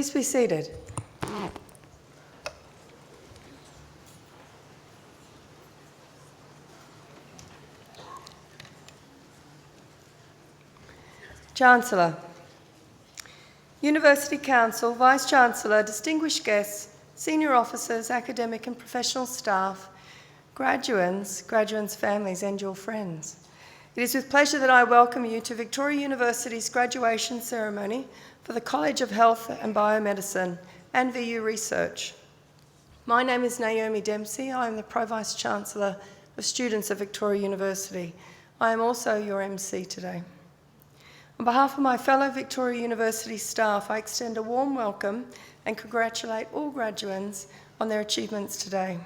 Please be seated. Chancellor, University Council, Vice-Chancellor, distinguished guests, senior officers, academic and professional staff, graduands, families and your friends. It is with pleasure that I welcome you to Victoria University's graduation ceremony for the College of Health and Biomedicine and VU Research. My name is Naomi Dempsey. I am the Pro-Vice-Chancellor of Students at Victoria University. I am also your MC today. On behalf of my fellow Victoria University staff, I extend a warm welcome and congratulate all graduands on their achievements today.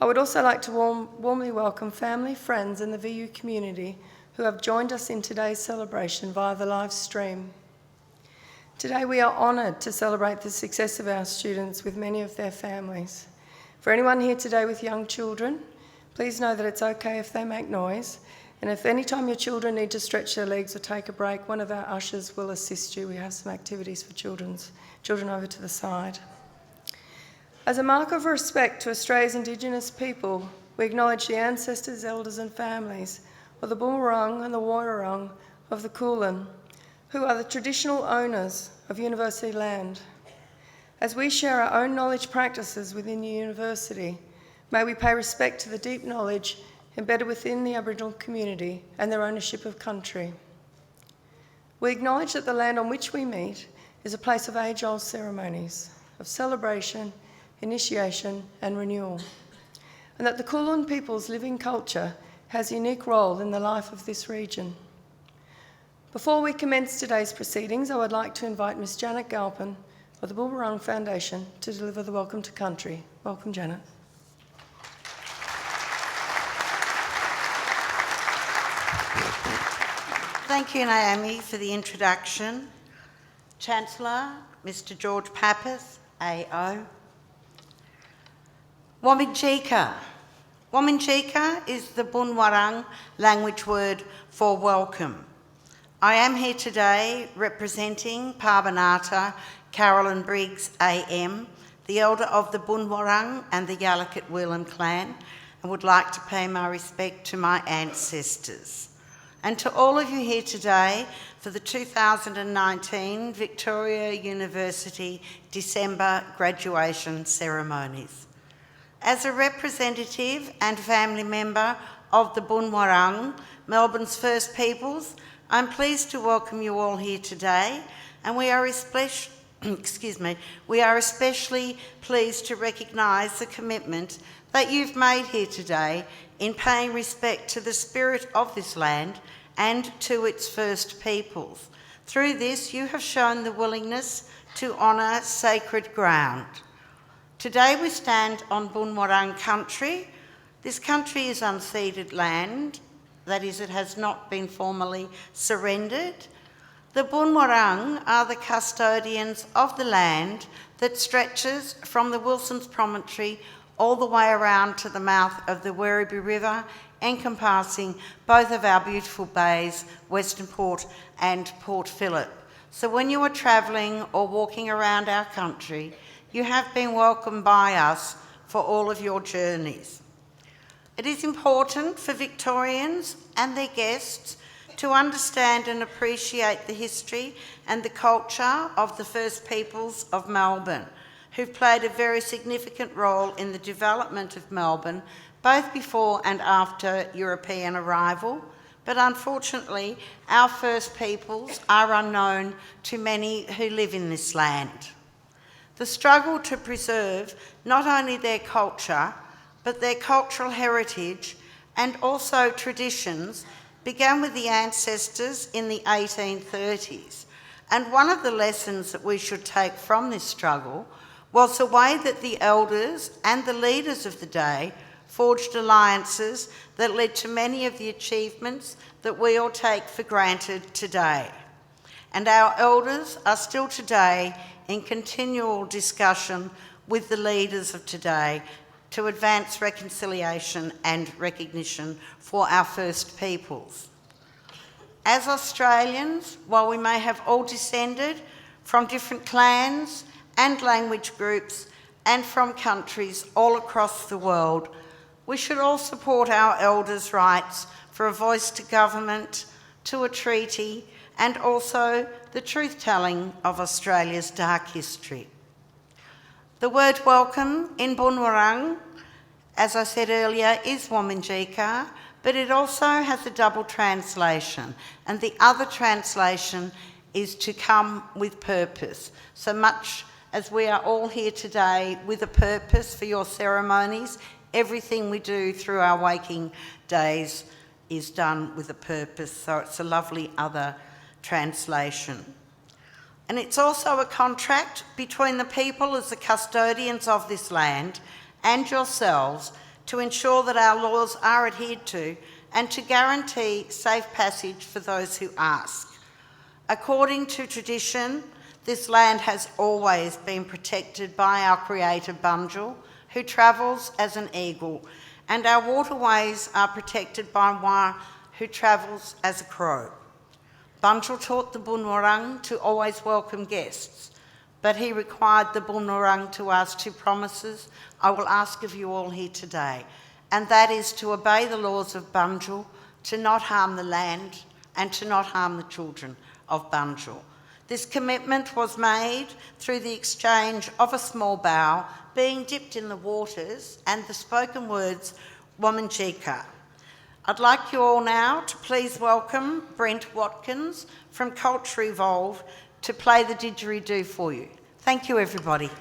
I would also like to warmly welcome family, friends and the VU community who have joined us in today's celebration via the live stream. Today we are honoured to celebrate the success of our students with many of their families. For anyone here today with young children, please know that it's okay if they make noise, and if any time your children need to stretch their legs or take a break, one of our ushers will assist you. We have some activities for children over to the side. As a mark of respect to Australia's Indigenous people, we acknowledge the ancestors, elders and families of the Boonwurrung and the Woiwurrung of the Kulin, who are the traditional owners of university land. As we share our own knowledge practices within the university, may we pay respect to the deep knowledge embedded within the Aboriginal community and their ownership of country. We acknowledge that the land on which we meet is a place of age-old ceremonies, of celebration, initiation and renewal, and that the Kulin people's living culture has a unique role in the life of this region. Before we commence today's proceedings, I would like to invite Ms. Janet Galpin of the Boonwurrung Foundation to deliver the Welcome to Country. Welcome, Janet. Thank you, Naomi, for the introduction. Chancellor, Mr. George Pappas, AO. Wominjeka. Wominjeka is the Boonwurrung language word for welcome. I am here today representing Parbanata Carolyn Briggs AM, the elder of the Boonwurrung and the Yalukit Weelam clan, and would like to pay my respect to my ancestors. And to all of you here today for the 2019 Victoria University December graduation ceremonies. As a representative and family member of the Boonwurrung, Melbourne's First Peoples, I'm pleased to welcome you all here today, and we are especially pleased to recognise the commitment that you've made here today in paying respect to the spirit of this land and to its First Peoples. Through this, you have shown the willingness to honour sacred ground. Today we stand on Boonwurrung country. This country is unceded land, that is, it has not been formally surrendered. The Boonwurrung are the custodians of the land that stretches from the Wilson's Promontory all the way around to the mouth of the Werribee River, encompassing both of our beautiful bays, Western Port and Port Phillip. So when you are travelling or walking around our country, you have been welcomed by us for all of your journeys. It is important for Victorians and their guests to understand and appreciate the history and the culture of the First Peoples of Melbourne, who've played a very significant role in the development of Melbourne, both before and after European arrival. But unfortunately, our First Peoples are unknown to many who live in this land. The struggle to preserve not only their culture, but their cultural heritage and also traditions began with the ancestors in the 1830s. And one of the lessons that we should take from this struggle was the way that the elders and the leaders of the day forged alliances that led to many of the achievements that we all take for granted today. And our elders are still today in continual discussion with the leaders of today to advance reconciliation and recognition for our First Peoples. As Australians, while we may have all descended from different clans and language groups and from countries all across the world. We should all support our elders' rights for a voice to government, to a treaty, and also the truth-telling of Australia's dark history. The word welcome in Bunurong, as I said earlier, is Wominjeka, but it also has a double translation, and the other translation is to come with purpose. So much as we are all here today with a purpose for your ceremonies, everything we do through our waking days is done with a purpose, so it's a lovely other translation. And it's also a contract between the people as the custodians of this land and yourselves to ensure that our laws are adhered to and to guarantee safe passage for those who ask. According to tradition, this land has always been protected by our creator Bunjil, who travels as an eagle, and our waterways are protected by Wā, who travels as a crow. Bunjil taught the Bunurong to always welcome guests, but he required the Bunurong to ask two promises I will ask of you all here today, and that is to obey the laws of Bunjil, to not harm the land, and to not harm the children of Bunjil. This commitment was made through the exchange of a small bow being dipped in the waters and the spoken words Wominjeka. I'd like you all now to please welcome Brent Watkins from Culture Evolve to play the didgeridoo for you. Thank you, everybody.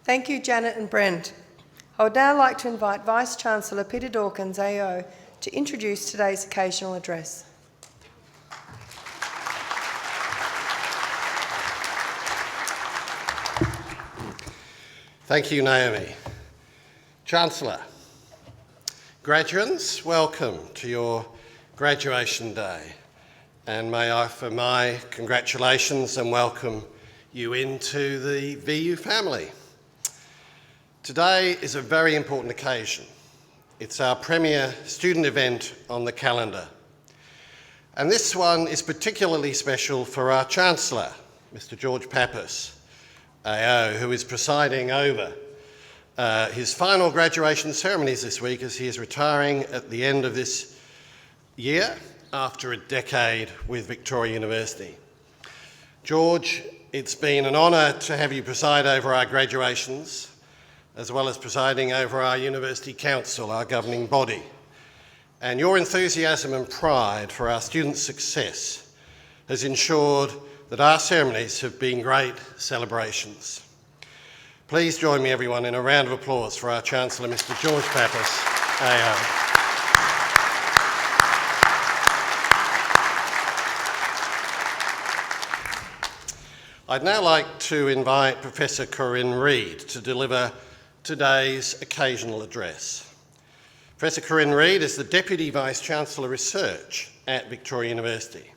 Thank you, Janet and Brent. I would now like to invite Vice-Chancellor Peter Dawkins, AO, to introduce today's occasional address. Thank you, Naomi. Chancellor, graduates, welcome to your graduation day, and may I offer my congratulations and welcome you into the VU family. Today is a very important occasion. It's our premier student event on the calendar. And this one is particularly special for our Chancellor, Mr. George Pappas, AO, who is presiding over his final graduation ceremonies this week as he is retiring at the end of this year after a decade with Victoria University. George, it's been an honour to have you preside over our graduations, as well as presiding over our University Council, our governing body. And your enthusiasm and pride for our students' success has ensured that our ceremonies have been great celebrations. Please join me, everyone, in a round of applause for our Chancellor, Mr. George Pappas, AO. I'd now like to invite Professor Koren Reid to deliver today's occasional address. Professor Koren Reid is the Deputy Vice-Chancellor Research at Victoria University.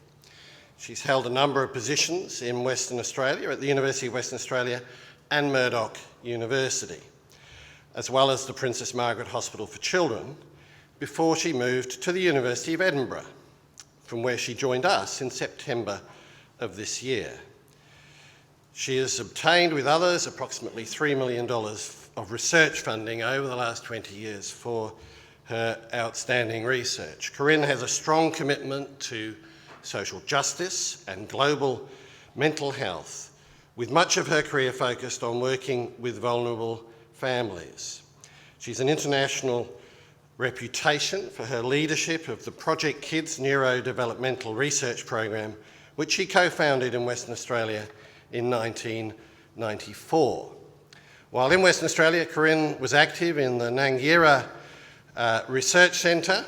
She's held a number of positions in Western Australia at the University of Western Australia and Murdoch University, as well as the Princess Margaret Hospital for Children, before she moved to the University of Edinburgh, from where she joined us in September of this year. She has obtained with others approximately $3 million of research funding over the last 20 years for her outstanding research. Koren has a strong commitment to social justice and global mental health, with much of her career focused on working with vulnerable families. She's an international reputation for her leadership of the Project Kids Neurodevelopmental Research Program, which she co-founded in Western Australia in 1994. While in Western Australia, Koren was active in the Nangira Research Centre,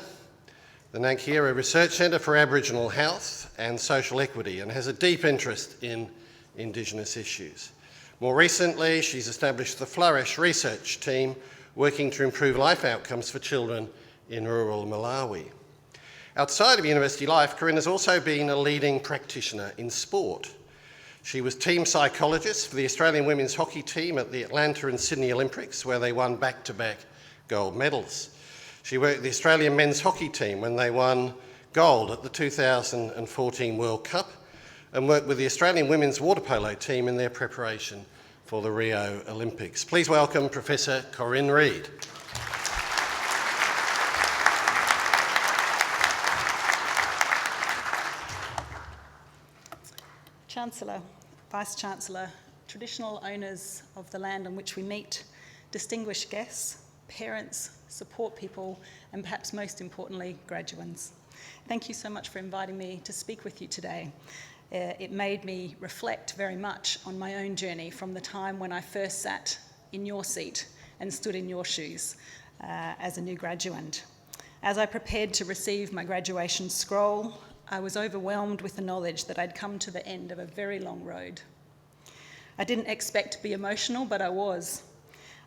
the Nangira Research Centre for Aboriginal Health and Social Equity, and has a deep interest in Indigenous issues. More recently, she's established the Flourish research team working to improve life outcomes for children in rural Malawi. Outside of university life, Koren has also been a leading practitioner in sport. She was team psychologist for the Australian women's hockey team at the Atlanta and Sydney Olympics, where they won back-to-back gold medals. She worked with the Australian men's hockey team when they won gold at the 2014 World Cup, and worked with the Australian women's water polo team in their preparation for the Rio Olympics. Please welcome Professor Koren Reid. Chancellor, Vice-Chancellor, traditional owners of the land on which we meet, distinguished guests, parents, support people, and perhaps most importantly, graduands. Thank you so much for inviting me to speak with you today. It made me reflect very much on my own journey from the time when I first sat in your seat and stood in your shoes as a new graduand. As I prepared to receive my graduation scroll, I was overwhelmed with the knowledge that I'd come to the end of a very long road. I didn't expect to be emotional, but I was.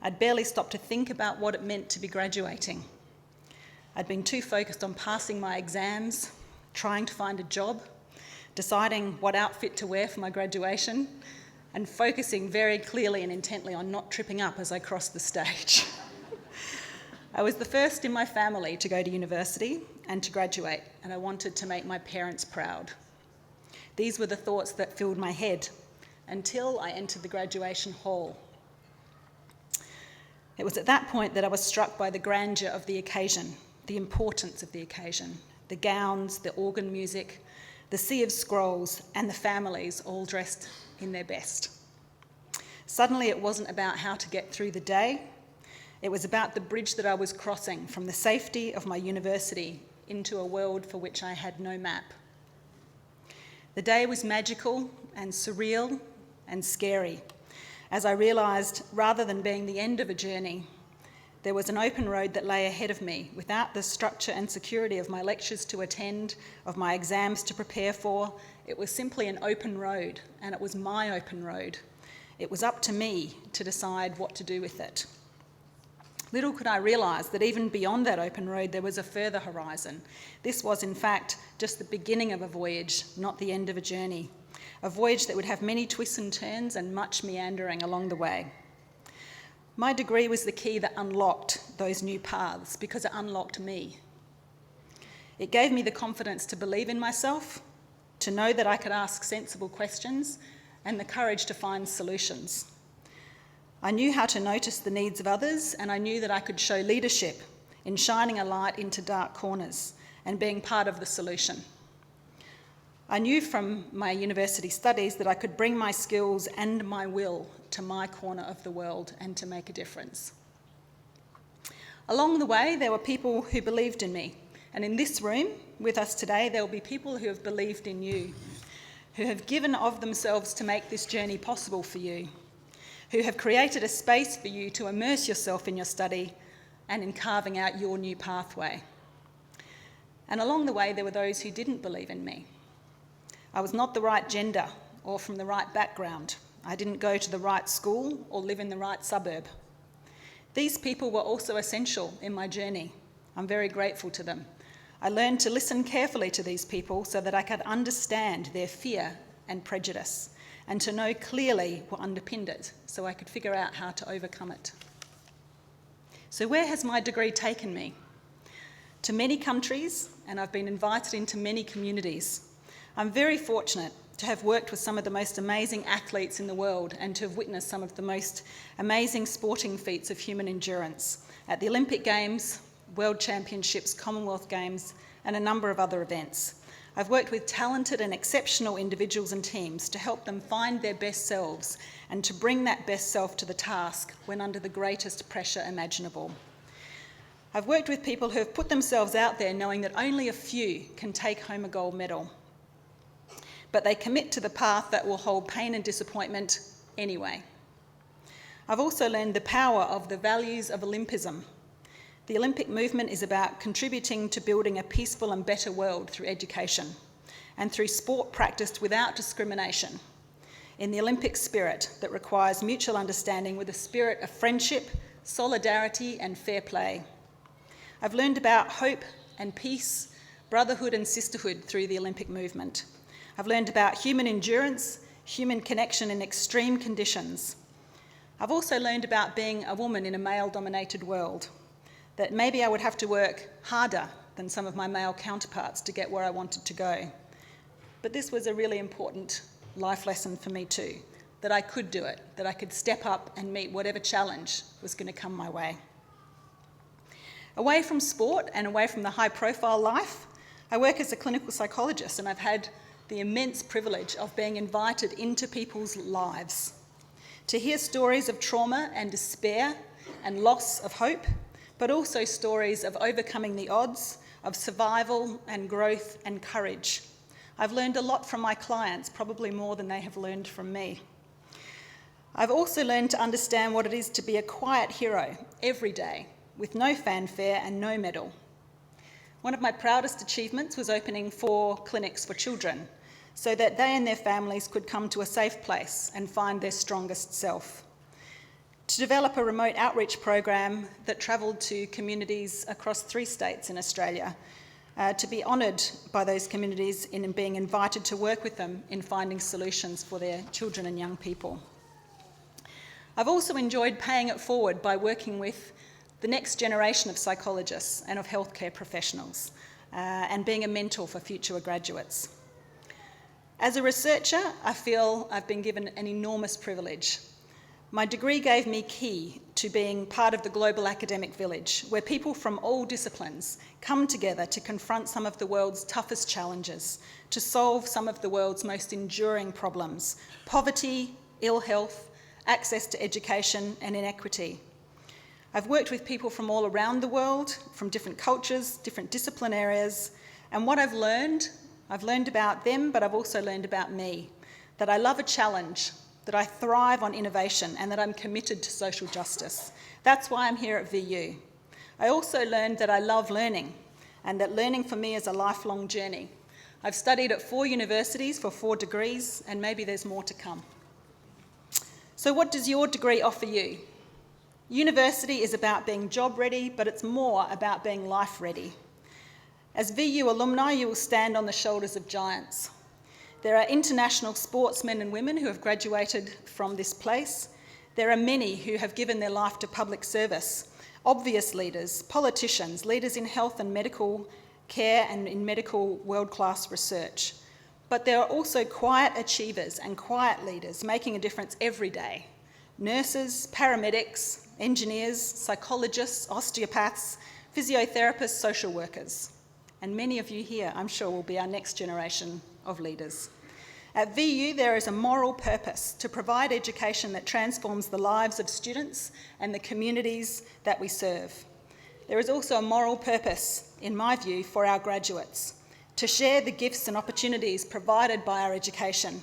I'd barely stopped to think about what it meant to be graduating. I'd been too focused on passing my exams, trying to find a job, deciding what outfit to wear for my graduation, and focusing very clearly and intently on not tripping up as I crossed the stage. I was the first in my family to go to university and to graduate, and I wanted to make my parents proud. These were the thoughts that filled my head until I entered the graduation hall. It was at that point that I was struck by the grandeur of the occasion, the importance of the occasion, the gowns, the organ music, the sea of scrolls, and the families all dressed in their best. Suddenly it wasn't about how to get through the day. It was about the bridge that I was crossing from the safety of my university into a world for which I had no map. The day was magical and surreal and scary, as I realised, rather than being the end of a journey, there was an open road that lay ahead of me, without the structure and security of my lectures to attend, of my exams to prepare for. It was simply an open road, and it was my open road. It was up to me to decide what to do with it. Little could I realise that even beyond that open road there was a further horizon. This was, in fact, just the beginning of a voyage, not the end of a journey. A voyage that would have many twists and turns and much meandering along the way. My degree was the key that unlocked those new paths because it unlocked me. It gave me the confidence to believe in myself, to know that I could ask sensible questions, and the courage to find solutions. I knew how to notice the needs of others, and I knew that I could show leadership in shining a light into dark corners and being part of the solution. I knew from my university studies that I could bring my skills and my will to my corner of the world and to make a difference. Along the way, there were people who believed in me. And in this room with us today, there will be people who have believed in you, who have given of themselves to make this journey possible for you, who have created a space for you to immerse yourself in your study and in carving out your new pathway. And along the way, there were those who didn't believe in me. I was not the right gender or from the right background. I didn't go to the right school or live in the right suburb. These people were also essential in my journey. I'm very grateful to them. I learned to listen carefully to these people so that I could understand their fear and prejudice and to know clearly what underpinned it so I could figure out how to overcome it. So where has my degree taken me? To many countries, and I've been invited into many communities. I'm very fortunate to have worked with some of the most amazing athletes in the world and to have witnessed some of the most amazing sporting feats of human endurance at the Olympic Games, World Championships, Commonwealth Games, and a number of other events. I've worked with talented and exceptional individuals and teams to help them find their best selves and to bring that best self to the task when under the greatest pressure imaginable. I've worked with people who have put themselves out there knowing that only a few can take home a gold medal, but they commit to the path that will hold pain and disappointment anyway. I've also learned the power of the values of Olympism. The Olympic movement is about contributing to building a peaceful and better world through education and through sport practiced without discrimination, in the Olympic spirit that requires mutual understanding with a spirit of friendship, solidarity, and fair play. I've learned about hope and peace, brotherhood and sisterhood through the Olympic movement. I've learned about human endurance, human connection in extreme conditions. I've also learned about being a woman in a male-dominated world, that maybe I would have to work harder than some of my male counterparts to get where I wanted to go. But this was a really important life lesson for me too, that I could do it, that I could step up and meet whatever challenge was going to come my way. Away from sport and away from the high-profile life, I work as a clinical psychologist, and I've had the immense privilege of being invited into people's lives to hear stories of trauma and despair and loss of hope, but also stories of overcoming the odds, of survival and growth and courage. I've learned a lot from my clients, probably more than they have learned from me. I've also learned to understand what it is to be a quiet hero every day, with no fanfare and no medal. One of my proudest achievements was opening 4 clinics for children, so that they and their families could come to a safe place and find their strongest self. To develop a remote outreach program that travelled to communities across 3 states in Australia, to be honoured by those communities in being invited to work with them in finding solutions for their children and young people. I've also enjoyed paying it forward by working with the next generation of psychologists and of healthcare professionals, and being a mentor for future graduates. As a researcher, I feel I've been given an enormous privilege. My degree gave me key to being part of the global academic village, where people from all disciplines come together to confront some of the world's toughest challenges, to solve some of the world's most enduring problems: poverty, ill health, access to education, and inequity. I've worked with people from all around the world, from different cultures, different discipline areas, and what I've learned about them, but I've also learned about me, that I love a challenge, that I thrive on innovation, and that I'm committed to social justice. That's why I'm here at VU. I also learned that I love learning, and that learning for me is a lifelong journey. I've studied at 4 universities for 4 degrees, and maybe there's more to come. So what does your degree offer you? University is about being job ready, but it's more about being life ready. As VU alumni, you will stand on the shoulders of giants. There are international sportsmen and women who have graduated from this place. There are many who have given their life to public service, obvious leaders, politicians, leaders in health and medical care and in medical world-class research. But there are also quiet achievers and quiet leaders making a difference every day. Nurses, paramedics, engineers, psychologists, osteopaths, physiotherapists, social workers. And many of you here, I'm sure, will be our next generation of leaders. At VU, there is a moral purpose to provide education that transforms the lives of students and the communities that we serve. There is also a moral purpose, in my view, for our graduates, to share the gifts and opportunities provided by our education,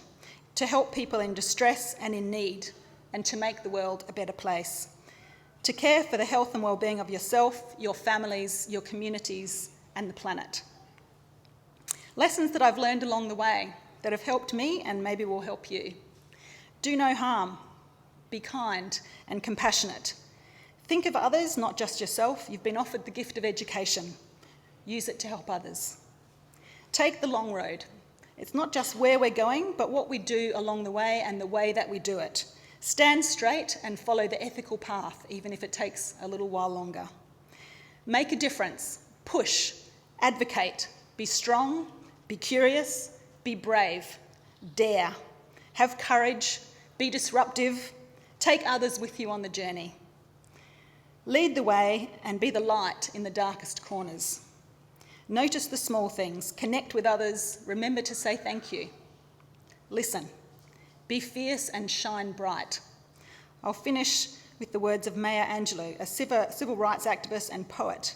to help people in distress and in need, and to make the world a better place. To care for the health and well-being of yourself, your families, your communities, and the planet. Lessons that I've learned along the way that have helped me and maybe will help you. Do no harm. Be kind and compassionate. Think of others, not just yourself. You've been offered the gift of education. Use it to help others. Take the long road. It's not just where we're going, but what we do along the way and the way that we do it. Stand straight and follow the ethical path, even if it takes a little while longer. Make a difference. Push. Advocate. Be strong. Be curious. Be brave. Dare. Have courage. Be disruptive. Take others with you on the journey. Lead the way and be the light in the darkest corners. Notice the small things. Connect with others. Remember to say thank you. Listen. Be fierce and shine bright. I'll finish with the words of Maya Angelou, a civil rights activist and poet.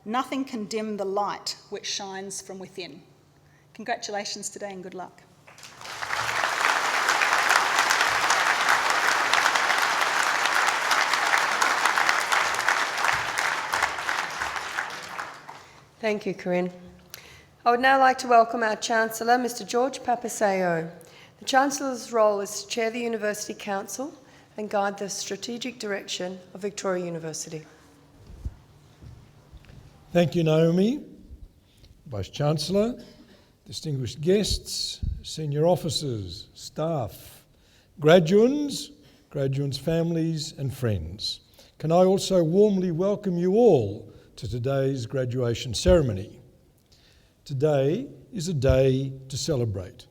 Nothing can dim the light which shines from within. Congratulations today and good luck. Thank you, Koren. I would now like to welcome our Chancellor, Mr. George Papaseo. The Chancellor's role is to chair the University Council and guide the strategic direction of Victoria University. Thank you, Naomi. Vice-Chancellor, distinguished guests, senior officers, staff, graduands, families and friends. Can I also warmly welcome you all to today's graduation ceremony. Today is a day to celebrate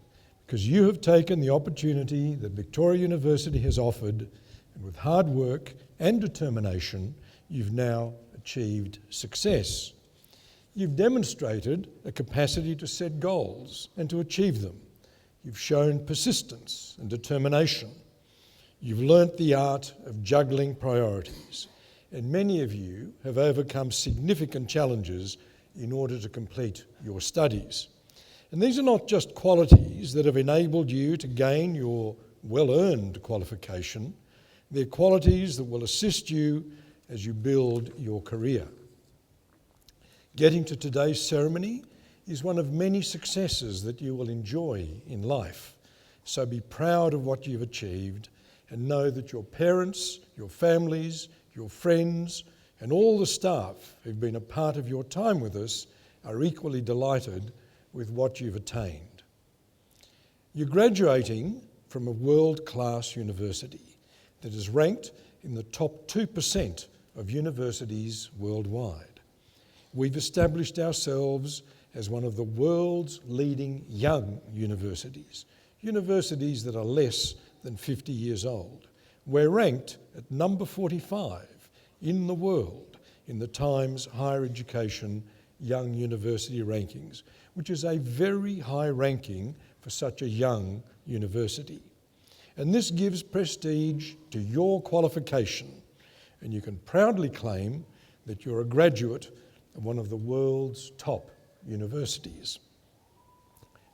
because you have taken the opportunity that Victoria University has offered, and with hard work and determination, you've now achieved success. You've demonstrated a capacity to set goals and to achieve them. You've shown persistence and determination. You've learnt the art of juggling priorities, and many of you have overcome significant challenges in order to complete your studies. And these are not just qualities that have enabled you to gain your well-earned qualification, they're qualities that will assist you as you build your career. Getting to today's ceremony is one of many successes that you will enjoy in life. So be proud of what you've achieved and know that your parents, your families, your friends, and all the staff who've been a part of your time with us are equally delighted with what you've attained. You're graduating from a world-class university that is ranked in the top 2% of universities worldwide. We've established ourselves as one of the world's leading young universities, universities that are less than 50 years old. We're ranked at number 45 in the world in the Times Higher Education Young University Rankings, which is a very high ranking for such a young university. And this gives prestige to your qualification, and you can proudly claim that you're a graduate of one of the world's top universities.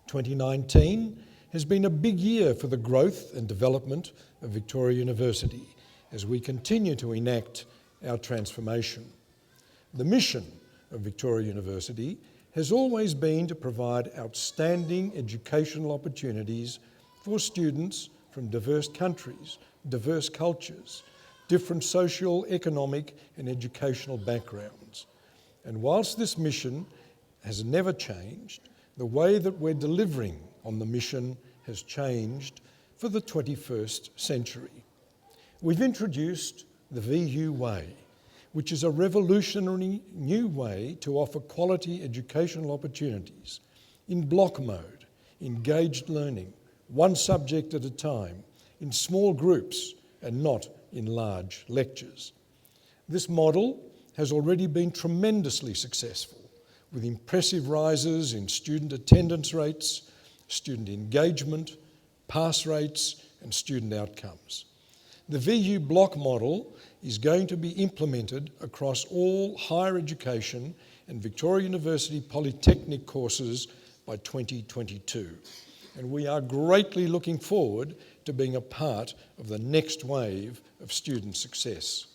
2019 has been a big year for the growth and development of Victoria University as we continue to enact our transformation. The mission of Victoria University has always been to provide outstanding educational opportunities for students from diverse countries, diverse cultures, different social, economic and educational backgrounds. And whilst this mission has never changed, the way that we're delivering on the mission has changed for the 21st century. We've introduced the VU Way, which is a revolutionary new way to offer quality educational opportunities in block mode, engaged learning, one subject at a time, in small groups and not in large lectures. This model has already been tremendously successful, with impressive rises in student attendance rates, student engagement, pass rates, and student outcomes. The VU block model is going to be implemented across all higher education and Victoria University Polytechnic courses by 2022. And we are greatly looking forward to being a part of the next wave of student success.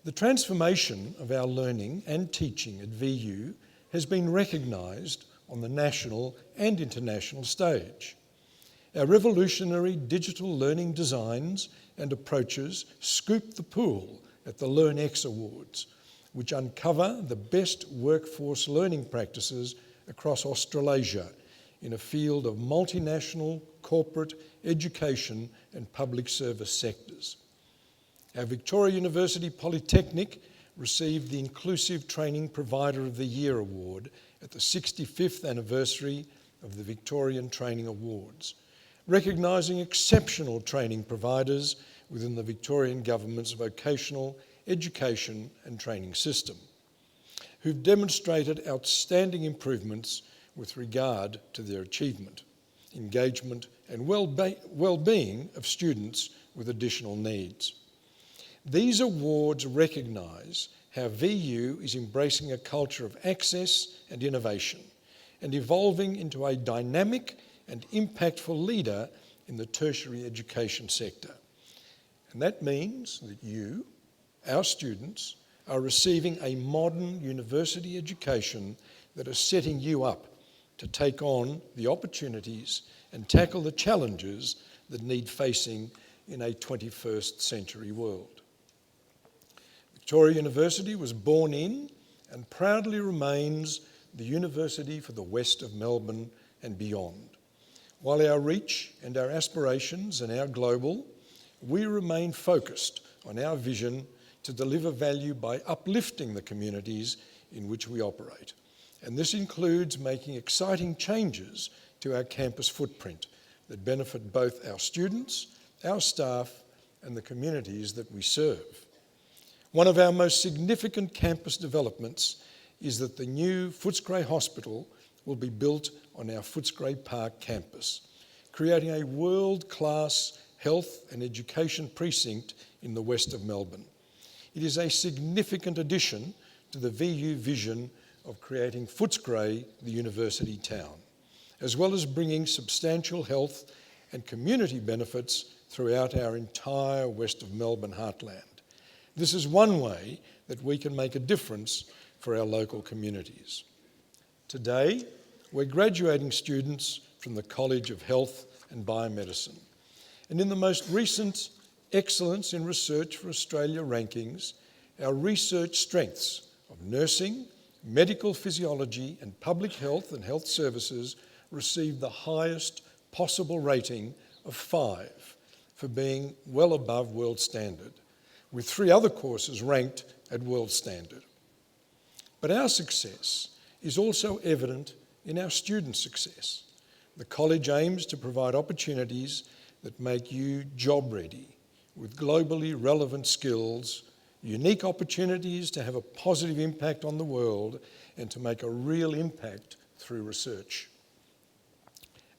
The transformation of our learning and teaching at VU has been recognised on the national and international stage. Our revolutionary digital learning designs and approaches scoop the pool at the LearnX Awards, which uncover the best workforce learning practices across Australasia in a field of multinational, corporate, education and public service sectors. Our Victoria University Polytechnic received the Inclusive Training Provider of the Year Award at the 65th anniversary of the Victorian Training Awards, recognising exceptional training providers within the Victorian Government's vocational education and training system, who've demonstrated outstanding improvements with regard to their achievement, engagement and well-being of students with additional needs. These awards recognise how VU is embracing a culture of access and innovation and evolving into a dynamic and impactful leader in the tertiary education sector. And that means that you, our students, are receiving a modern university education that is setting you up to take on the opportunities and tackle the challenges that need facing in a 21st century world. Victoria University was born in and proudly remains the university for the west of Melbourne and beyond. While our reach and our aspirations are now global, we remain focused on our vision to deliver value by uplifting the communities in which we operate. And this includes making exciting changes to our campus footprint that benefit both our students, our staff, and the communities that we serve. One of our most significant campus developments is that the new Footscray Hospital will be built on our Footscray Park campus, creating a world-class health and education precinct in the west of Melbourne. It is a significant addition to the VU vision of creating Footscray the university town, as well as bringing substantial health and community benefits throughout our entire west of Melbourne heartland. This is one way that we can make a difference for our local communities. Today, we're graduating students from the College of Health and Biomedicine. And in the most recent Excellence in Research for Australia rankings, our research strengths of nursing, medical physiology and public health and health services received the highest possible rating of 5 for being well above world standard, with 3 other courses ranked at world standard. But our success is also evident in our student success. The college aims to provide opportunities that make you job ready with globally relevant skills, unique opportunities to have a positive impact on the world and to make a real impact through research.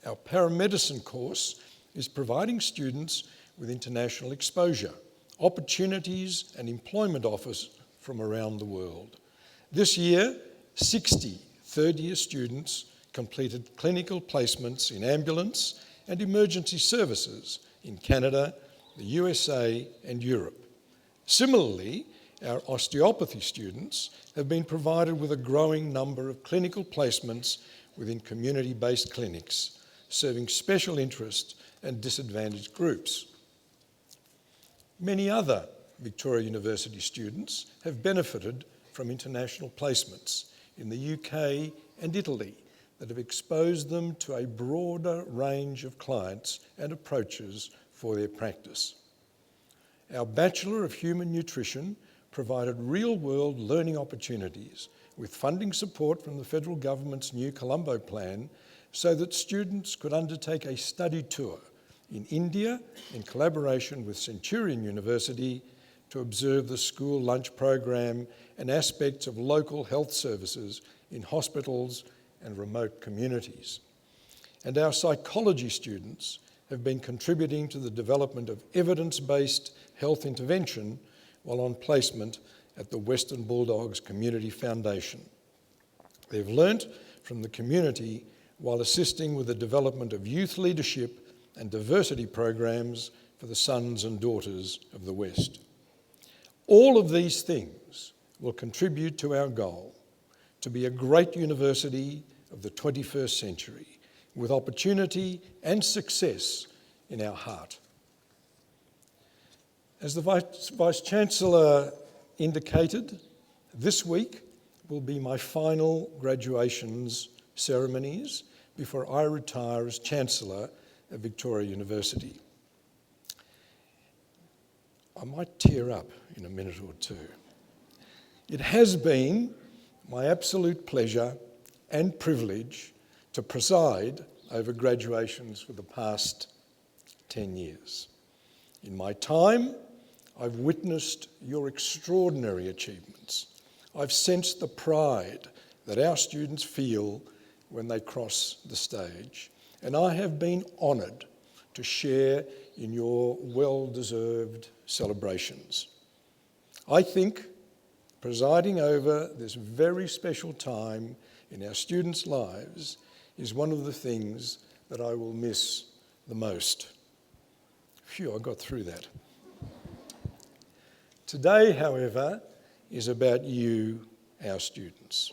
Our paramedicine course is providing students with international exposure, opportunities and employment offers from around the world. This year, 60 third-year students completed clinical placements in ambulance and emergency services in Canada, the USA and Europe. Similarly, our osteopathy students have been provided with a growing number of clinical placements within community-based clinics, serving special interest and disadvantaged groups. Many other Victoria University students have benefited from international placements in the UK and Italy that have exposed them to a broader range of clients and approaches for their practice. our Bachelor of Human Nutrition provided real-world learning opportunities with funding support from the federal government's new Colombo plan so that students could undertake a study tour in India in collaboration with Centurion University to observe the school lunch program and aspects of local health services in hospitals and remote communities. And our psychology students have been contributing to the development of evidence-based health intervention while on placement at the Western Bulldogs Community Foundation. They've learnt from the community while assisting with the development of youth leadership and diversity programs for the sons and daughters of the West. All of these things will contribute to our goal to be a great university of the 21st century with opportunity and success in our heart. As the Vice-Chancellor indicated, this week will be my final graduations ceremonies before I retire as Chancellor at Victoria University. I might tear up in a minute or two. It has been my absolute pleasure and privilege to preside over graduations for the past 10 years. In my time, I've witnessed your extraordinary achievements. I've sensed the pride that our students feel when they cross the stage, and I have been honoured to share in your well-deserved celebrations. I think presiding over this very special time in our students' lives is one of the things that I will miss the most. Phew, I got through that. Today, however, is about you, our students,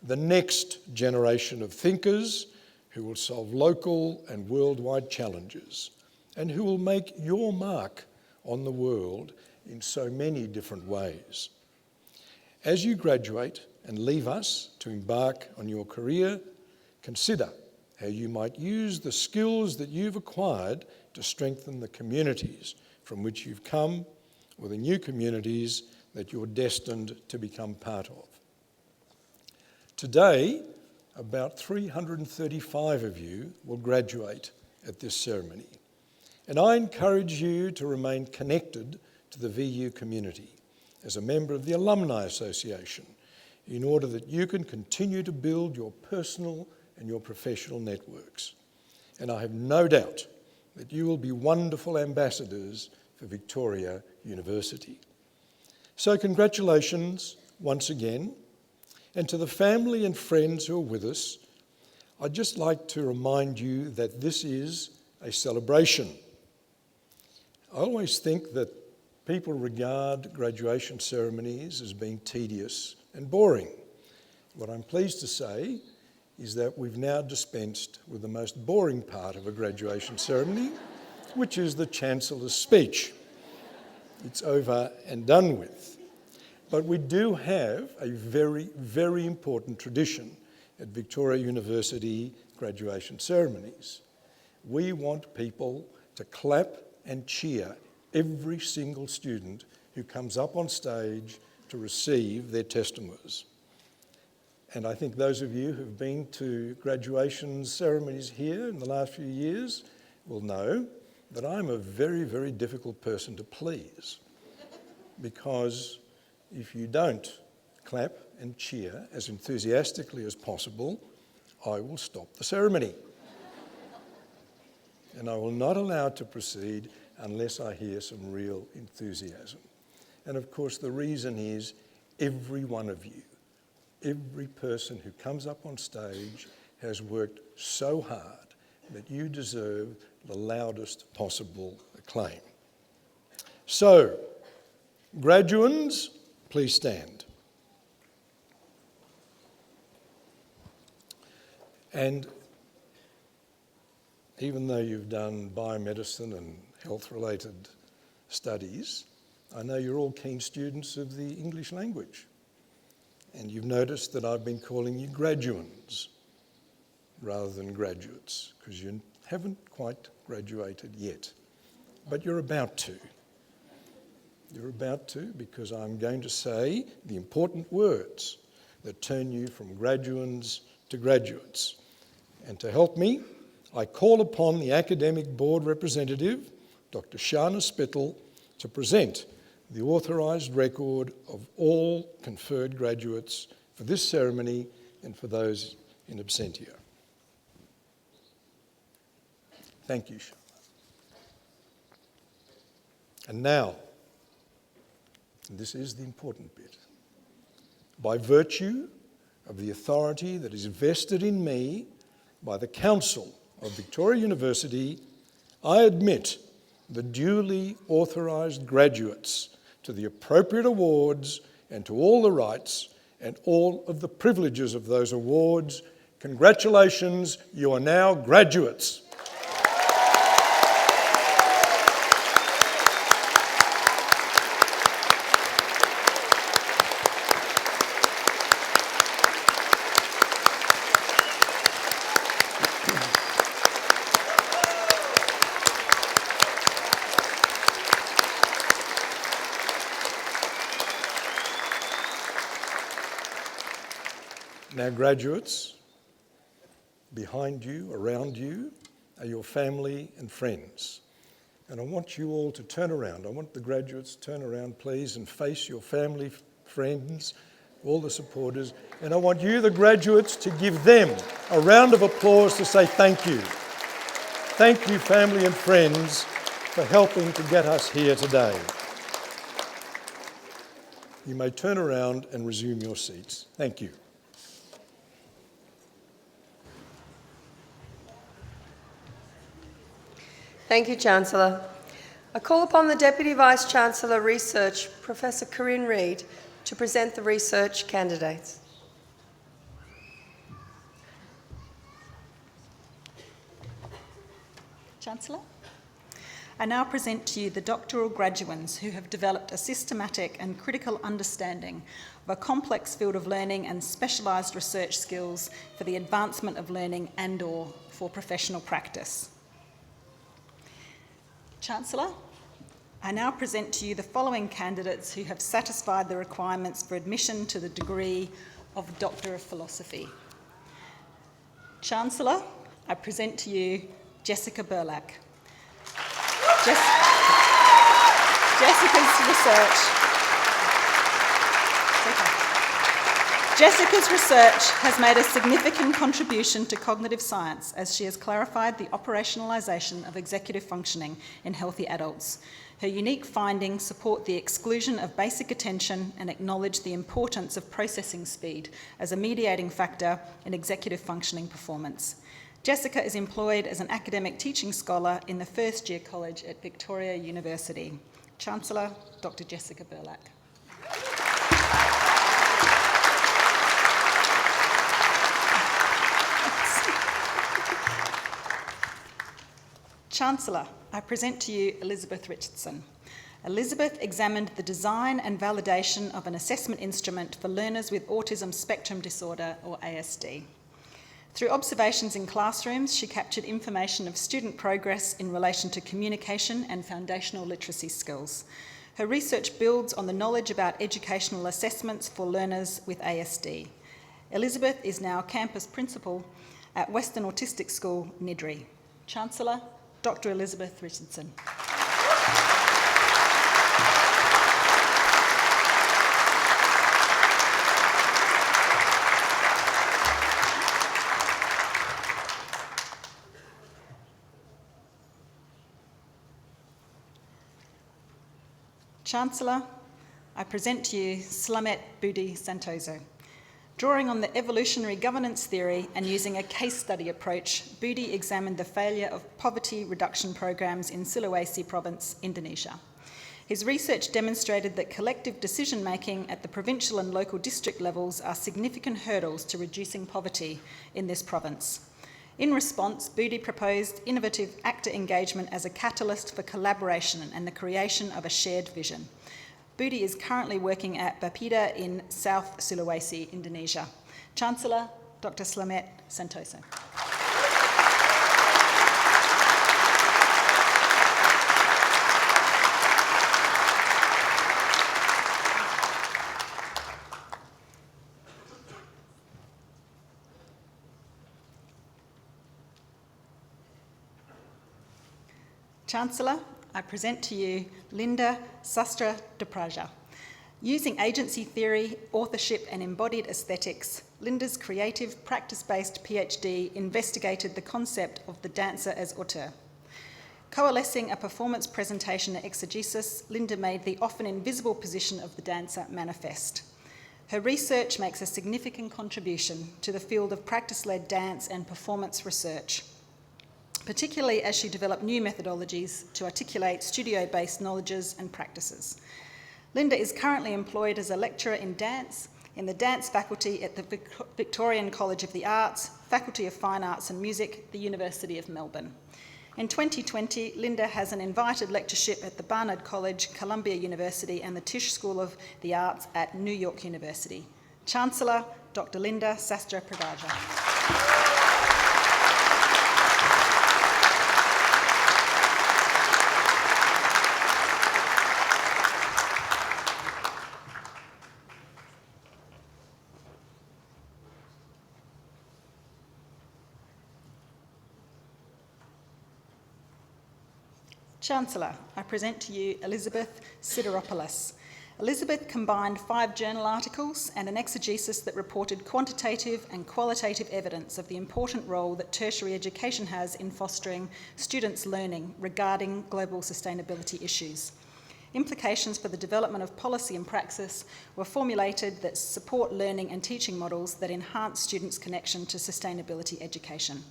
the next generation of thinkers who will solve local and worldwide challenges and who will make your mark on the world in so many different ways. As you graduate and leave us to embark on your career, consider how you might use the skills that you've acquired to strengthen the communities from which you've come or the new communities that you're destined to become part of. Today, about 335 of you will graduate at this ceremony, and I encourage you to remain connected to the VU community as a member of the Alumni Association in order that you can continue to build your personal and your professional networks. And I have no doubt that you will be wonderful ambassadors for Victoria University. So congratulations once again, and to the family and friends who are with us, I'd just like to remind you that this is a celebration. I always think that people regard graduation ceremonies as being tedious and boring. What I'm pleased to say is that we've now dispensed with the most boring part of a graduation ceremony, which is the Chancellor's speech. It's over and done with. But we do have a very, very important tradition at Victoria University graduation ceremonies. We want people to clap and cheer every single student who comes up on stage to receive their testimonies. And I think those of you who've been to graduation ceremonies here in the last few years will know that I'm a very, very difficult person to please, because if you don't clap and cheer as enthusiastically as possible, I will stop the ceremony. And I will not allow it to proceed unless I hear some real enthusiasm. And of course, the reason is every one of you, every person who comes up on stage has worked so hard that you deserve the loudest possible acclaim. So, graduands, please stand. And even though you've done biomedicine and health-related studies, I know you're all keen students of the English language. And you've noticed that I've been calling you graduands rather than graduates, because you haven't quite graduated yet, but you're about to. You're about to, because I'm going to say the important words that turn you from graduands to graduates. And to help me, I call upon the Academic Board representative, Dr. Shana Spittle, to present the authorised record of all conferred graduates for this ceremony and for those in absentia. Thank you, Shana. And now, and this is the important bit, by virtue of the authority that is vested in me by the Council of Victoria University, I admit the duly authorised graduates to the appropriate awards and to all the rights and all of the privileges of those awards. Congratulations, you are now graduates. Now, graduates, behind you, around you, are your family and friends. And I want you all to turn around. I want the graduates to turn around, please, and face your family, friends, all the supporters. And I want you, the graduates, to give them a round of applause to say thank you. Thank you, family and friends, for helping to get us here today. You may turn around and resume your seats. Thank you. Thank you, Chancellor. I call upon the Deputy Vice-Chancellor Research, Professor Koren Reid, to present the research candidates. Chancellor, I now present to you the doctoral graduands who have developed a systematic and critical understanding of a complex field of learning and specialised research skills for the advancement of learning and/or for professional practice. Chancellor, I now present to you the following candidates who have satisfied the requirements for admission to the degree of Doctor of Philosophy. Chancellor, I present to you Jessica Burlack. Jessica's research has made a significant contribution to cognitive science as she has clarified the operationalisation of executive functioning in healthy adults. Her unique findings support the exclusion of basic attention and acknowledge the importance of processing speed as a mediating factor in executive functioning performance. Jessica is employed as an academic teaching scholar in the first year college at Victoria University. Chancellor, Dr. Jessica Burlack. Chancellor, I present to you Elizabeth Richardson. Elizabeth examined the design and validation of an assessment instrument for learners with autism spectrum disorder, or ASD. Through observations in classrooms, she captured information of student progress in relation to communication and foundational literacy skills. Her research builds on the knowledge about educational assessments for learners with ASD. Elizabeth is now campus principal at Western Autistic School, Niddrie. Chancellor, Dr. Elizabeth Richardson. Chancellor, I present to you Slamet Budi Santoso. Drawing on the evolutionary governance theory and using a case study approach, Budi examined the failure of poverty reduction programs in Sulawesi province, Indonesia. His research demonstrated that collective decision-making at the provincial and local district levels are significant hurdles to reducing poverty in this province. In response, Budi proposed innovative actor engagement as a catalyst for collaboration and the creation of a shared vision. Budi is currently working at Bapeda in South Sulawesi, Indonesia. Chancellor, Dr. Slamet Santoso. Chancellor, I present to you Linda Sastra de Praga. Using agency theory, authorship and embodied aesthetics, Linda's creative, practice-based PhD investigated the concept of the dancer as auteur. Coalescing a performance presentation and exegesis, Linda made the often invisible position of the dancer manifest. Her research makes a significant contribution to the field of practice-led dance and performance research, particularly as she developed new methodologies to articulate studio-based knowledges and practices. Linda is currently employed as a lecturer in dance in the dance faculty at the Victorian College of the Arts, Faculty of Fine Arts and Music, the University of Melbourne. In 2020, Linda has an invited lectureship at the Barnard College, Columbia University and the Tisch School of the Arts at New York University. Chancellor, Dr. Linda Sastra Praga. Chancellor, I present to you Elizabeth Sideropoulos. Elizabeth combined 5 journal articles and an exegesis that reported quantitative and qualitative evidence of the important role that tertiary education has in fostering students' learning regarding global sustainability issues. Implications for the development of policy and praxis were formulated that support learning and teaching models that enhance students' connection to sustainability education.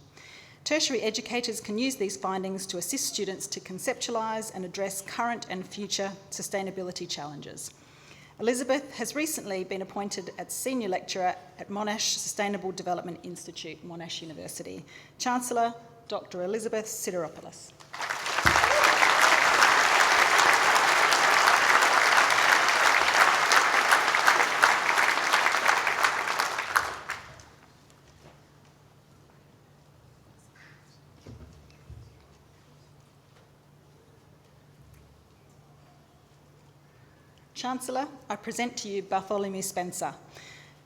Tertiary educators can use these findings to assist students to conceptualise and address current and future sustainability challenges. Elizabeth has recently been appointed as Senior Lecturer at Monash Sustainable Development Institute, Monash University. Chancellor, Dr. Elizabeth Sideropoulos. Chancellor, I present to you Bartholomew Spencer.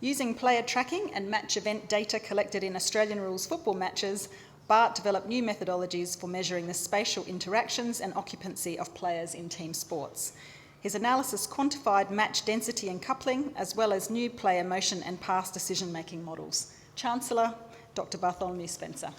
Using player tracking and match event data collected in Australian rules football matches, Bart developed new methodologies for measuring the spatial interactions and occupancy of players in team sports. His analysis quantified match density and coupling, as well as new player motion and pass decision-making models. Chancellor, Dr. Bartholomew Spencer.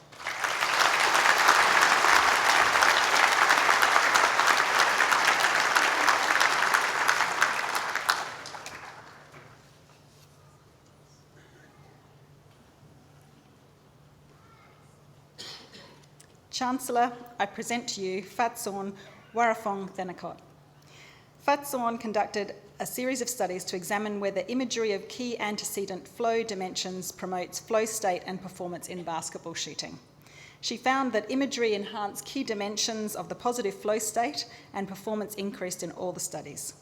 Chancellor, I present to you Fatsorn Warafong Thenakot. Fatsorn conducted a series of studies to examine whether imagery of key antecedent flow dimensions promotes flow state and performance in basketball shooting. She found that imagery enhanced key dimensions of the positive flow state and performance increased in all the studies.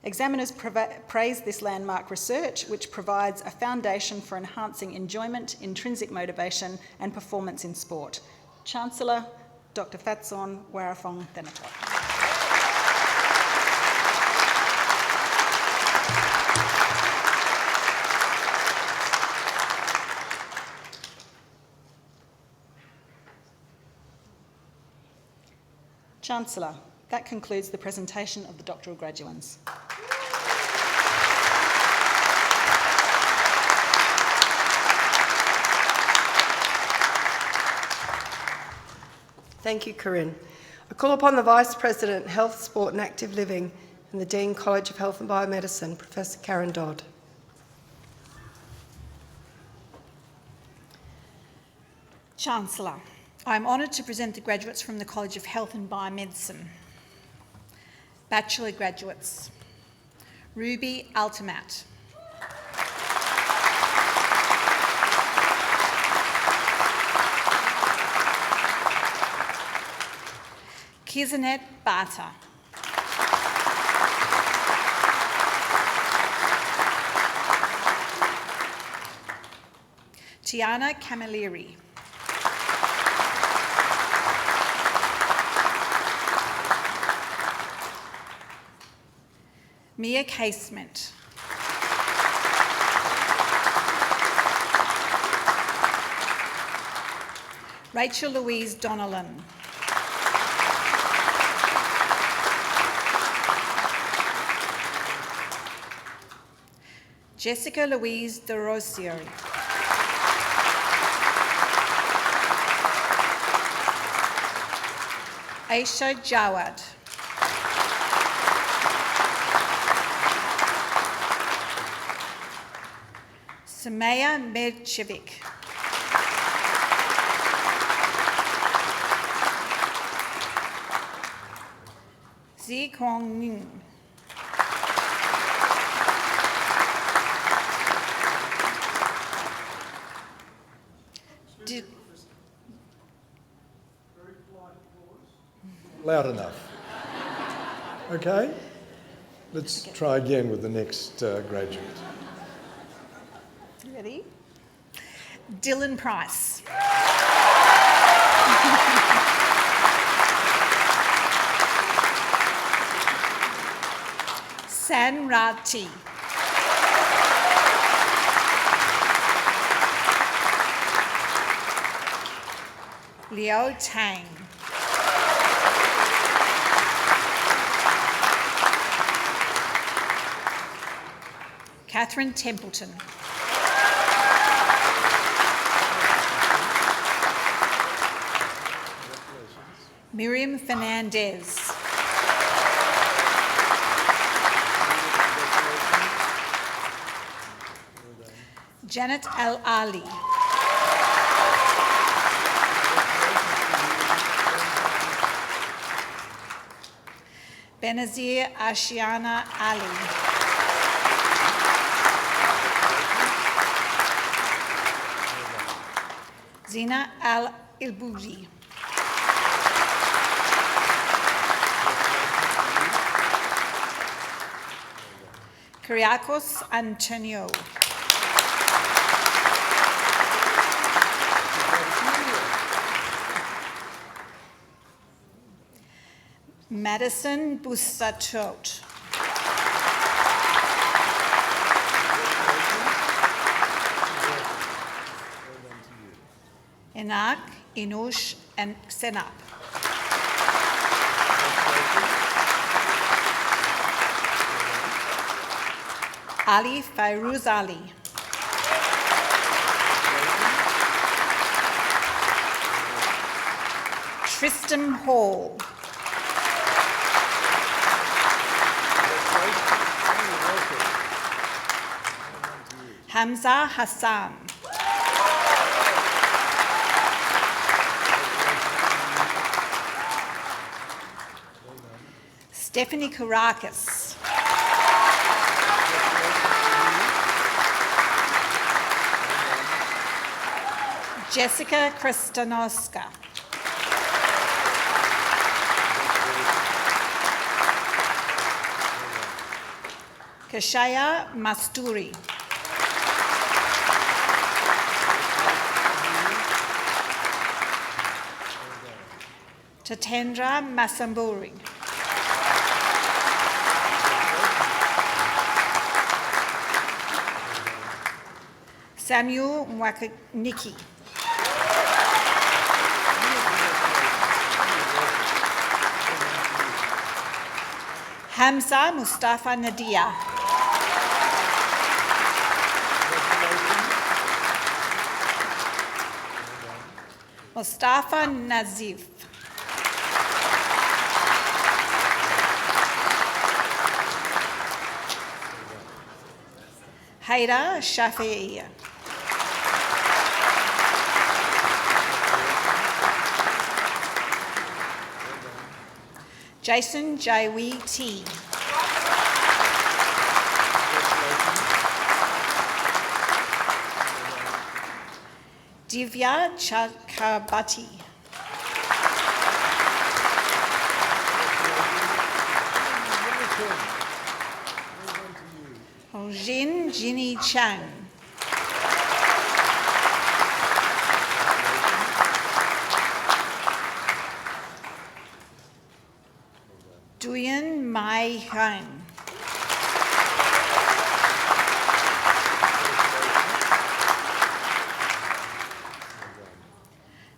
Examiners praised this landmark research, which provides a foundation for enhancing enjoyment, intrinsic motivation and performance in sport. Chancellor, Dr. Fatsorn Warafong Thenakot. Chancellor, that concludes the presentation of the doctoral graduands. Thank you, Koren. I call upon the Vice President, Health, Sport and Active Living and the Dean, College of Health and Biomedicine, Professor Karen Dodd. Chancellor, I am honoured to present the graduates from the College of Health and Biomedicine. Bachelor graduates, Ruby Altamat. Kizanet Bata. Tiana Camilleri. Mia Casement. Rachel Louise Donnellan. Jessica Louise De Rosio. Aisha Jawad. Samaya Medchevik. Zi Kwong Ning. Loud enough. Okay? Let's try again with the next graduate. You ready? Dylan Price. San Rati. Liao Tang. Catherine Templeton. Miriam Fernandez. Janet Al Ali. Benazir Ashiana Ali. Zina Al Ilboudi. Kyriakos Antonio. Madison Busatot. Enak, Inush, and Senap. Ali Fairuz Ali. Tristan Hall. Hamza Hassan. Stephanie Kourakis. Jessica Kristanoska. Kashaya Masturi. Tatendra Masamburi. Samuel Mwakaniki. Hamza Mustafa Nadia. Mustafa Nazif. Haida Shafi'i. Jason Jaiwi T. Divya Chakrabarti. Jin Jinny Chang. Duyan Mai Han.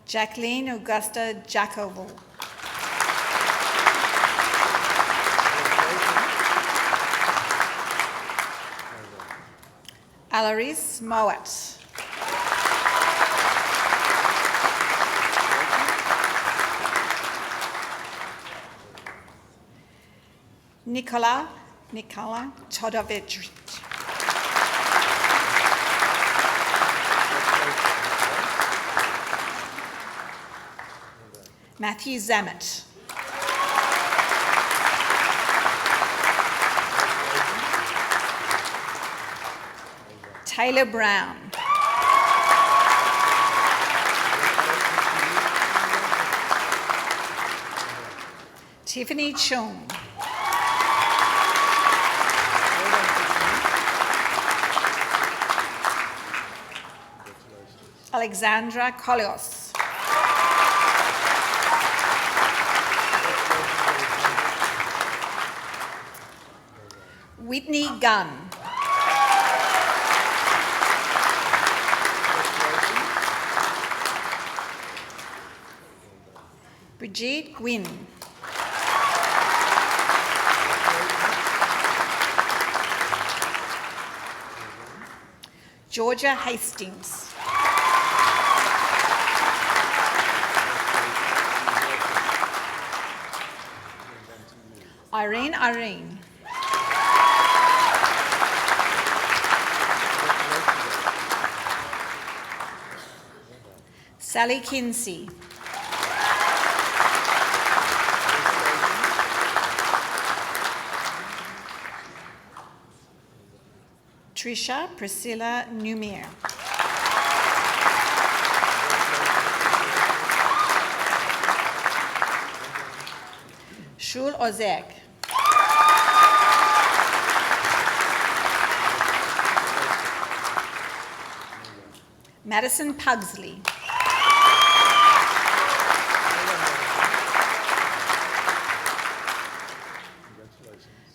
Jacqueline Augusta Jacobo. Alaris Mowat. Nicola Todovich. Matthew Zammit. Taylor Brown. Tiffany Chung. Alexandra Kolios. Whitney Gunn. Brigitte Gwynn. Georgia Hastings. Irene. Sally Kinsey. Trisha Priscilla Numir. Shul Ozek. Madison Pugsley.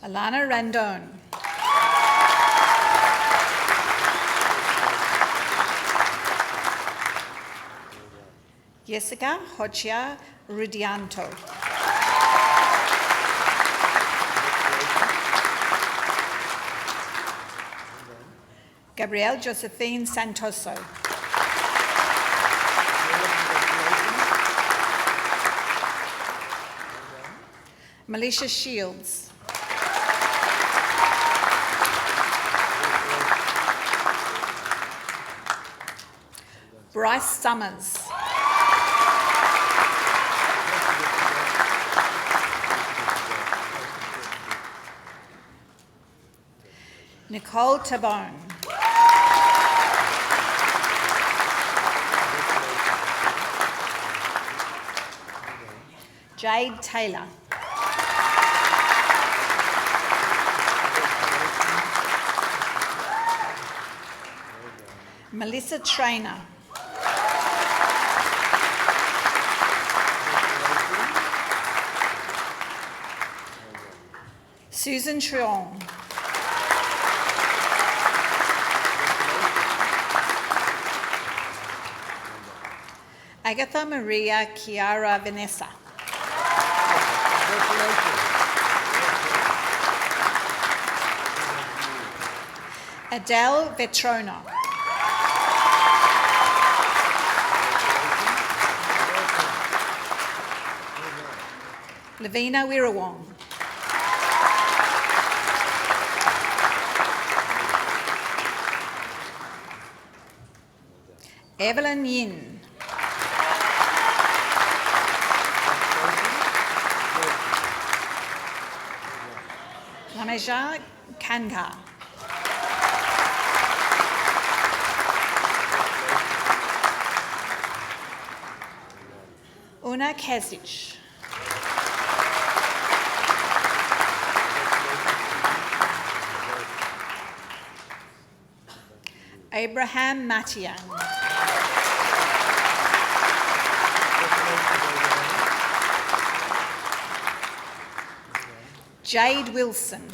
Alana Randone. Jessica Hochia Rudianto. Gabrielle Josephine Santoso. Melisha Shields. Bryce Summers. Nicole Tabone. Jade Taylor. Melissa Trainer. Susan Trion. Agatha Maria Chiara Vanessa. Adele Vetrona. Lavina Wirawong. Evelyn Yin. Rameja Kanga. Una Kesic. Abraham Matian. Jade Wilson.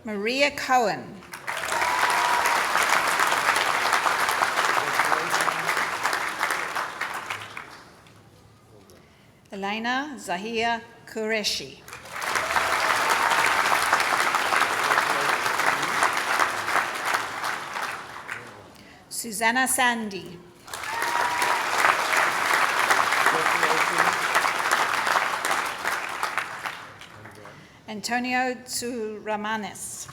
Maria Cohen. Elena Zahia Qureshi. Susanna Sandy. Antonio Tsuramanes.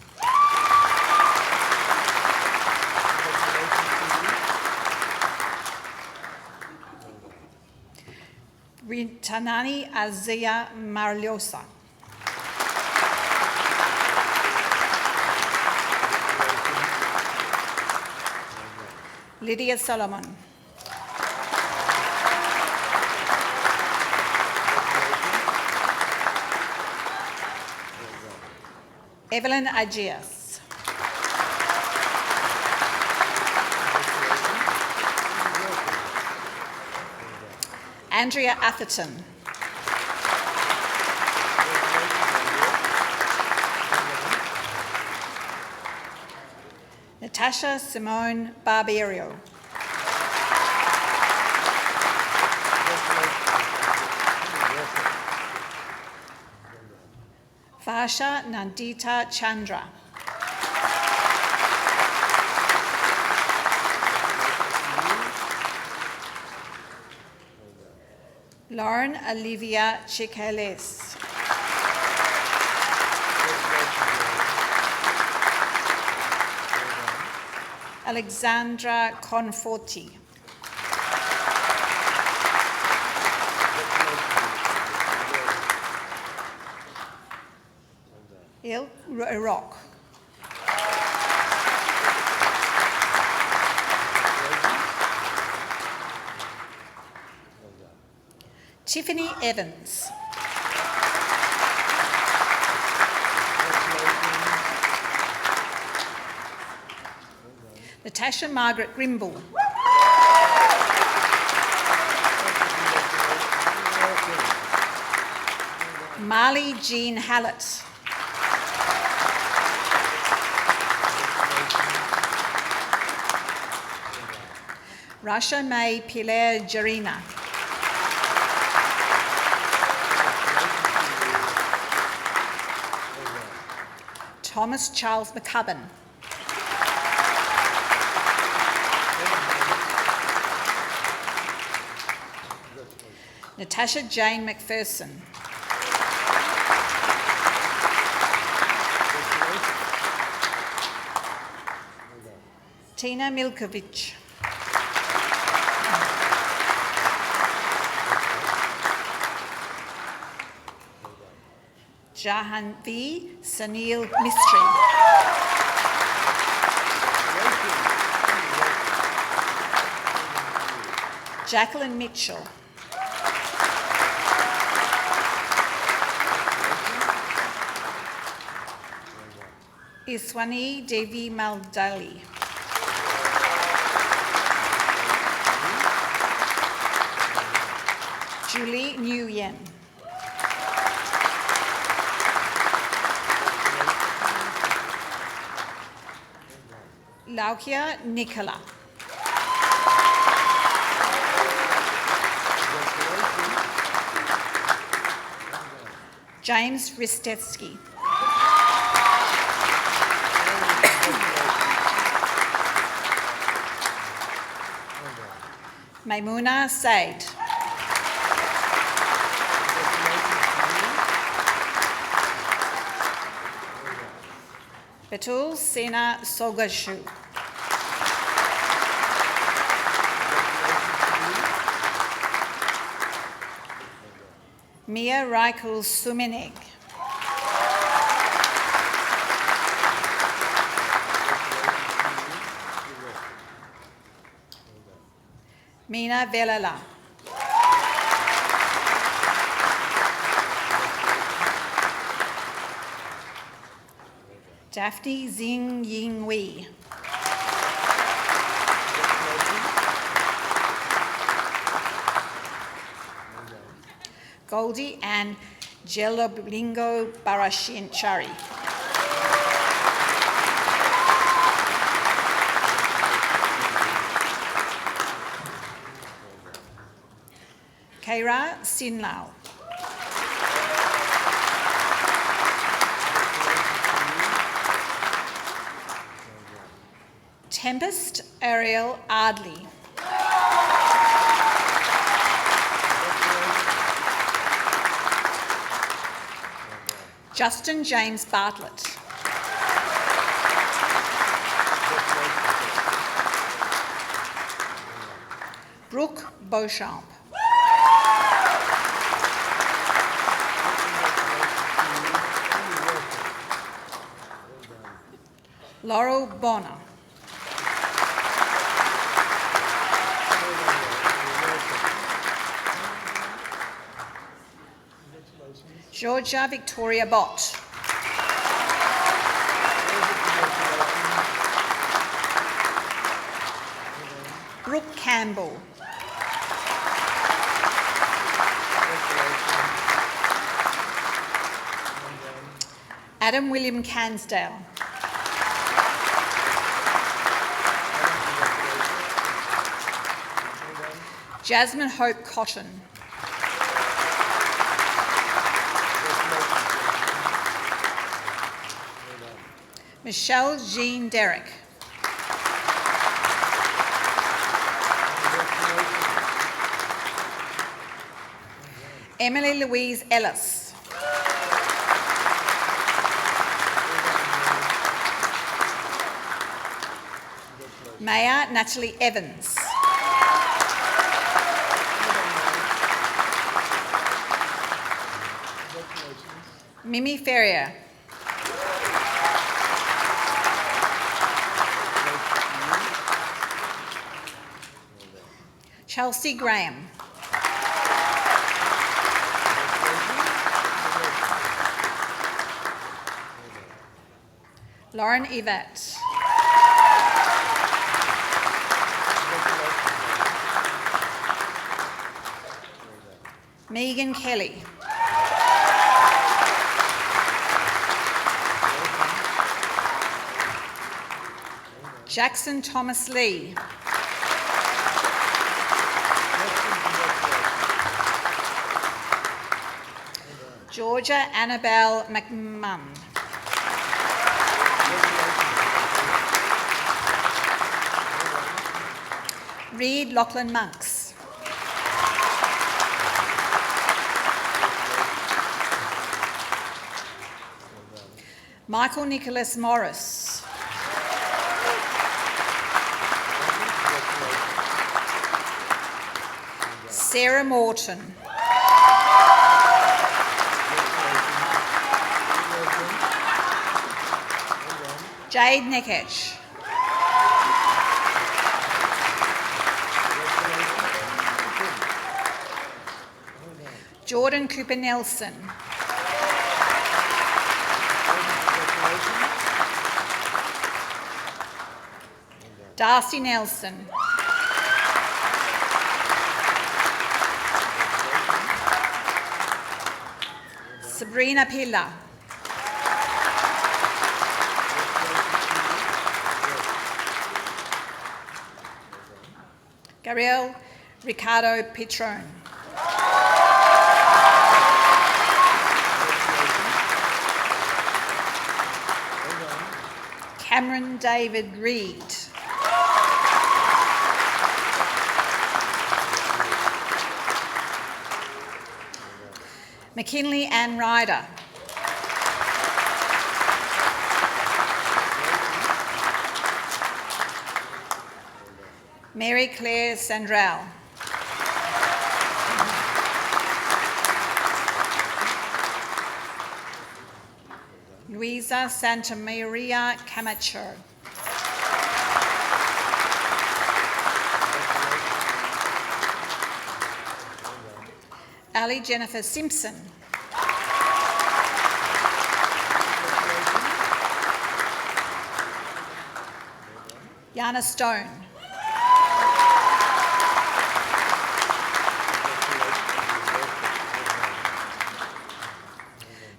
Ritanani Azia Marliosa. Lydia Solomon. Evelyn Agias. Andrea Atherton. Natasha Simone Barberio. Vasha Nandita Chandra. Lauren Olivia Chiqueles. Alexandra Conforti. Il Rock. Tiffany Evans. Natasha Margaret Grimble. Marley Jean Hallett. Rasha May Pilar Jarina. Thomas Charles McCubbin. Natasha Jane McPherson. Tina Milkovic. Jahanvi Sunil Mistry. Jacqueline Mitchell. Iswani Devi Maldali. Julie Nguyen. Laukia Nicola. James Ristetsky. Maimuna Said. Betul Sena Sogashu. Mia Raikul Suminig. Mina Velala. Daphne Xing Ying Wei. Goldie and Jeloblingo Barashinchari. Kaira Sinlao. Tempest Ariel Ardley. Justin James Bartlett. Brooke Beauchamp. Laurel Bonner. Georgia Victoria Bott. Brooke Campbell. Adam William Cansdale. Jasmine Hope Cotton. Michelle Jean Derrick. Emily Louise Ellis. Mayor Natalie Evans. Mimi Ferrier. Chelsea Graham. Lauren Yvette. Megan Kelly. Jackson Thomas Lee. Georgia Annabelle McMahon. Reid Lachlan Monks. Michael Nicholas Morris. Sarah Morton. Jade Nekech. Jordan Cooper Nelson. Darcy Nelson. Sabrina Pilla. Gabriel Ricardo Petrone. Cameron David Reid. McKinley Ann Ryder. Mary Claire Sandrell. Luisa Santa Maria Camacho. Ali Jennifer Simpson. Yana Stone.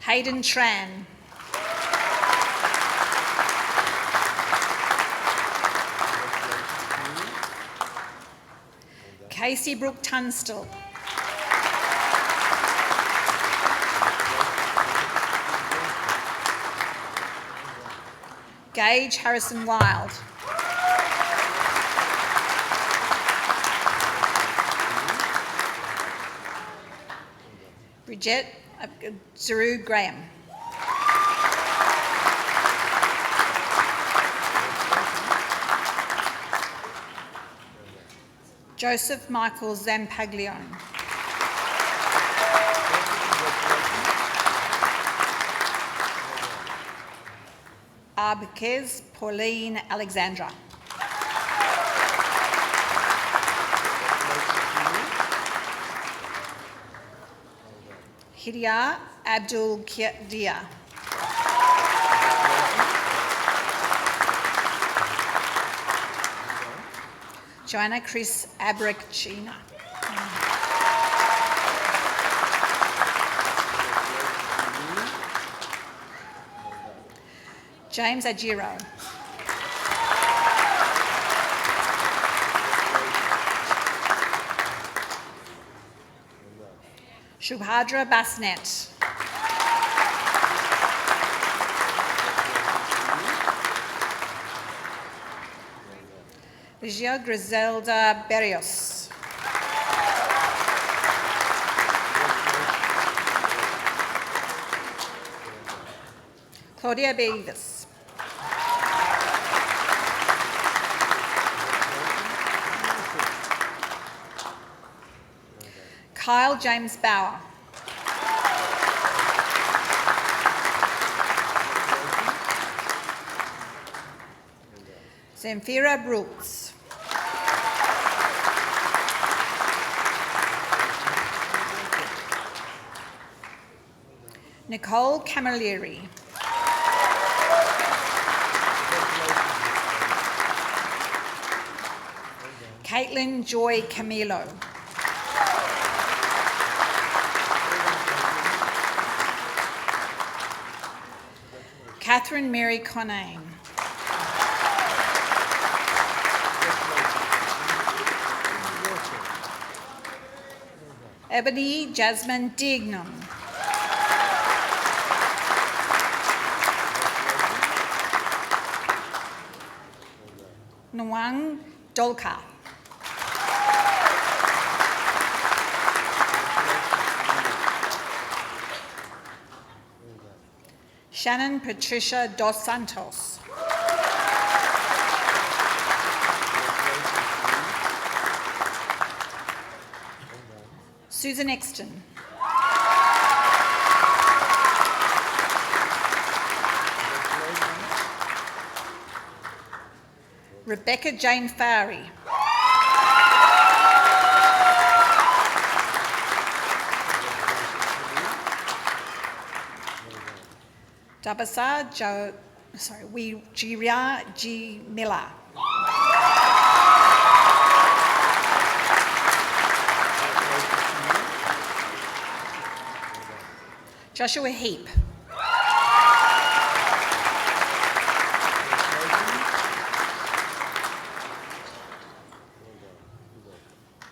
Hayden Tran. Casey Brooke Tunstall. Gage Harrison Wild. Bridget Zuru Graham. Joseph Michael Zampaglione. Arbquez Pauline Alexandra. Hidia Abdul Dia. Joanna Chris Abrechina. James Ajiro. Shubhadra Basnet. Ligia Griselda Berrios. Claudia Beavis. Kyle James Bauer. Zemfira Brooks. Nicole Camilleri. Caitlin Joy Camilo. Catherine Mary Conane. Ebony Jasmine Dignam. Nwang Dolka. Shannon Patricia Dos Santos. Susan Exton. Rebecca Jane Fowry. Dabasa Wijiria G. Miller. Joshua Heap.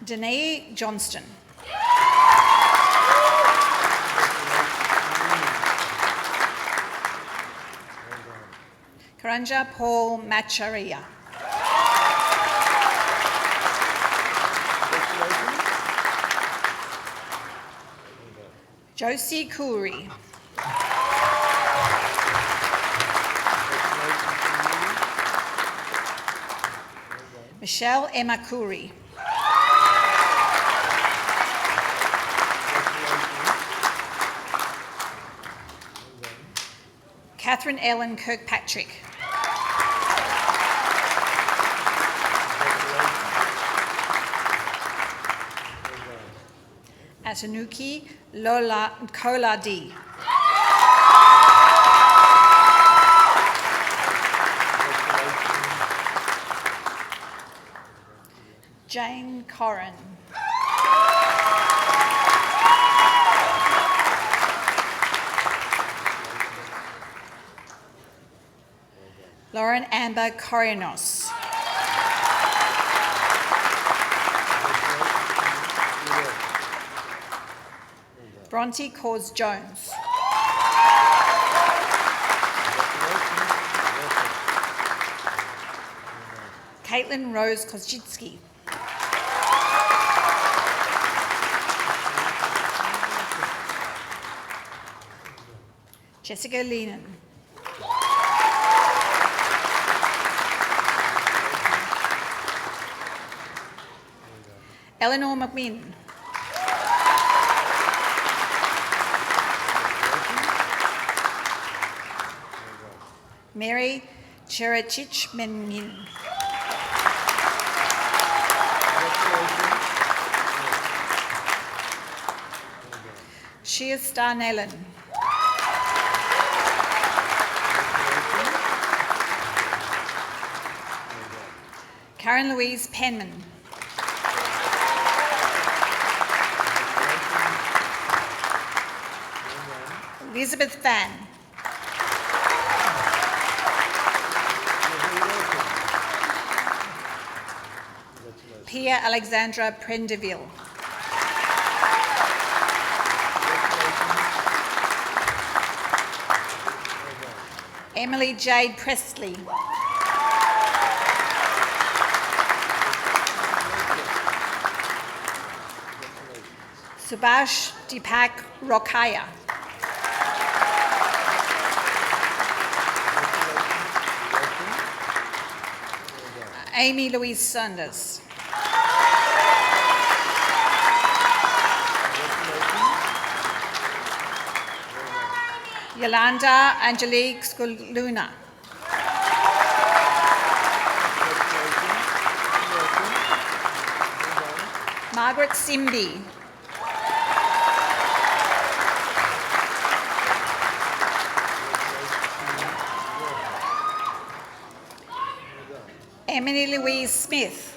Danae Johnston. Karanja Paul Macharia. Josie Cooley. Michelle Emma Cooley. Catherine Ellen Kirkpatrick. Atanuki Lola Kola D. Jane Koren. Lauren Amber Corianos. Bronte Cause Jones. Caitlin Rose Kozchitsky. Jessica Leenan. Eleanor McMinn. Mary Cherachich Menmin. Shia Star Nailan. Karen Louise Penman. Elizabeth Fan. Pia Alexandra Prendeville. Emily Jade Presley. Subhash Deepak Rokhaya. Amy Louise Saunders. Yolanda Angelique Scoluna. Margaret Simby. Emily Louise Smith.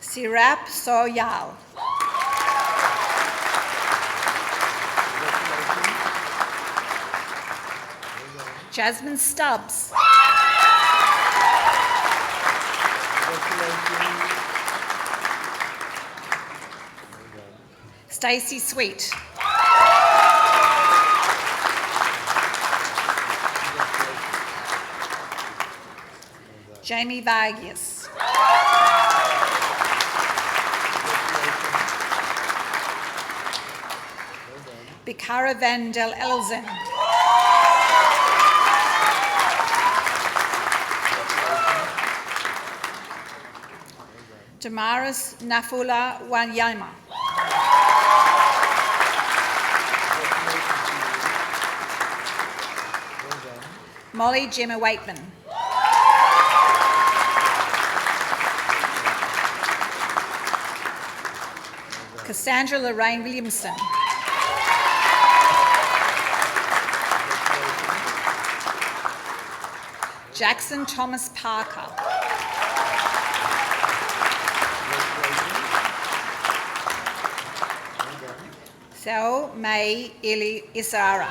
Sirap Soyal. Jasmine Stubbs. Stacey Sweet. Jamie Vargas. Bikara van der Elzen. Damaris Nafula Wanyama. Molly Gemma Waitman. Cassandra Lorraine Williamson. Jackson Thomas Parker. Sal May Ili Isara.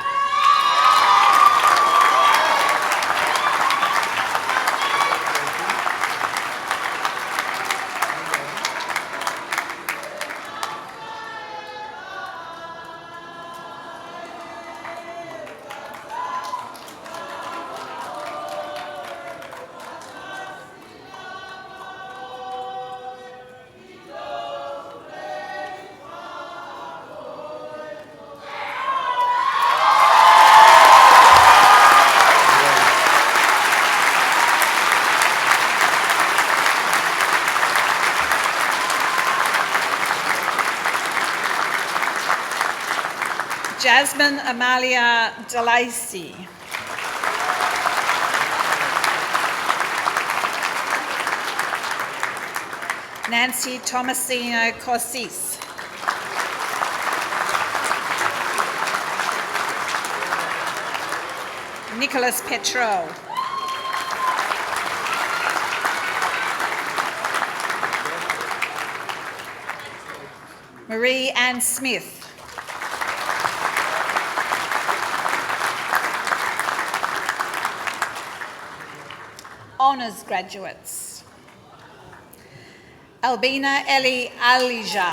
Jasmine Amalia Delacy. Nancy Tomasino Corsis. Nicholas Petro. Marie Ann Smith. Honours graduates. Albina Eli Alija.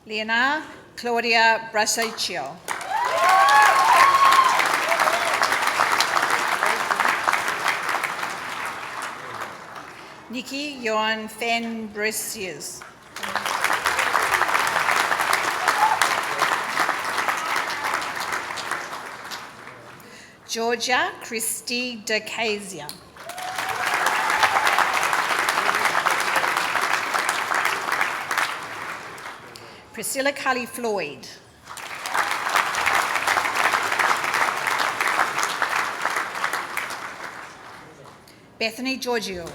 Leonard Claudia Brasocchio. Nikki Johan Fen Bressius. Georgia Christie de Casia. Priscilla Cully Floyd. Bethany Giorgio.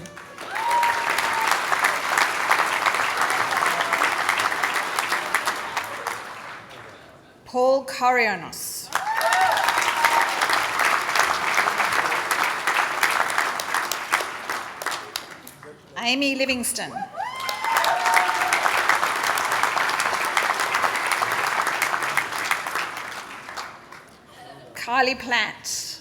Paul Corianos. Amy Livingston. Kylie Platt.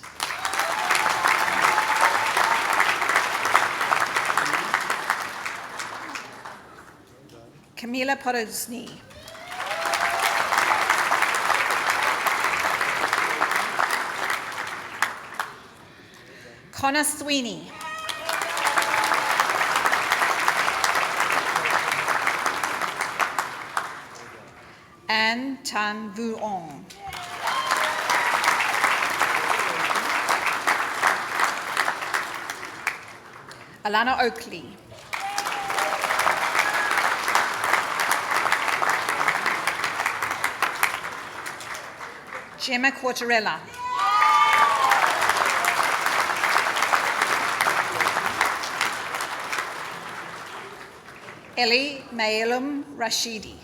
Camila Podosny. Connor Sweeney. Anne Tan Vu Ong. Alana Oakley. Gemma Quartarella. Ellie Maelum Rashidi.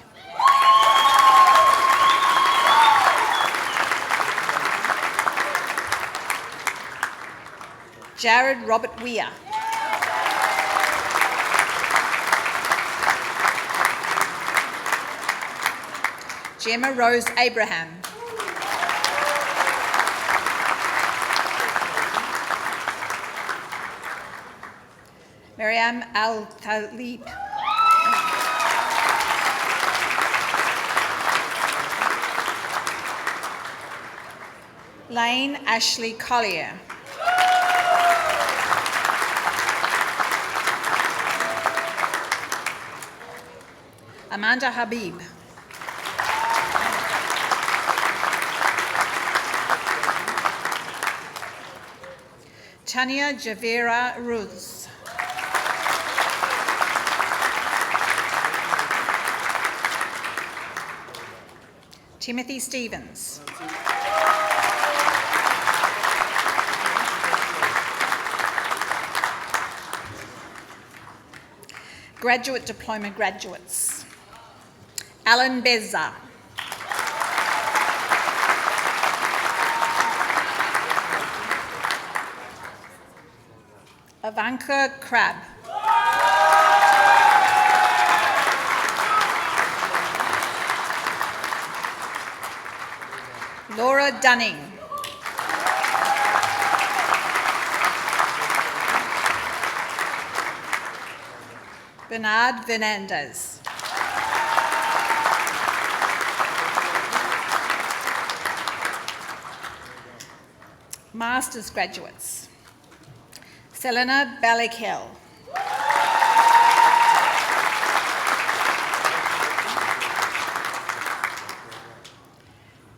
Jared Robert Weir. Gemma Rose Abraham. Mariam Al-Talib. Lane Ashley Collier. Amanda Habib. Tanya Javera Ruz. Timothy Stevens. Graduate Diploma graduates. Alan Bezza. Ivanka Crab. Laura Dunning. Bernard Fernandez. Master's graduates. Selena Balikel.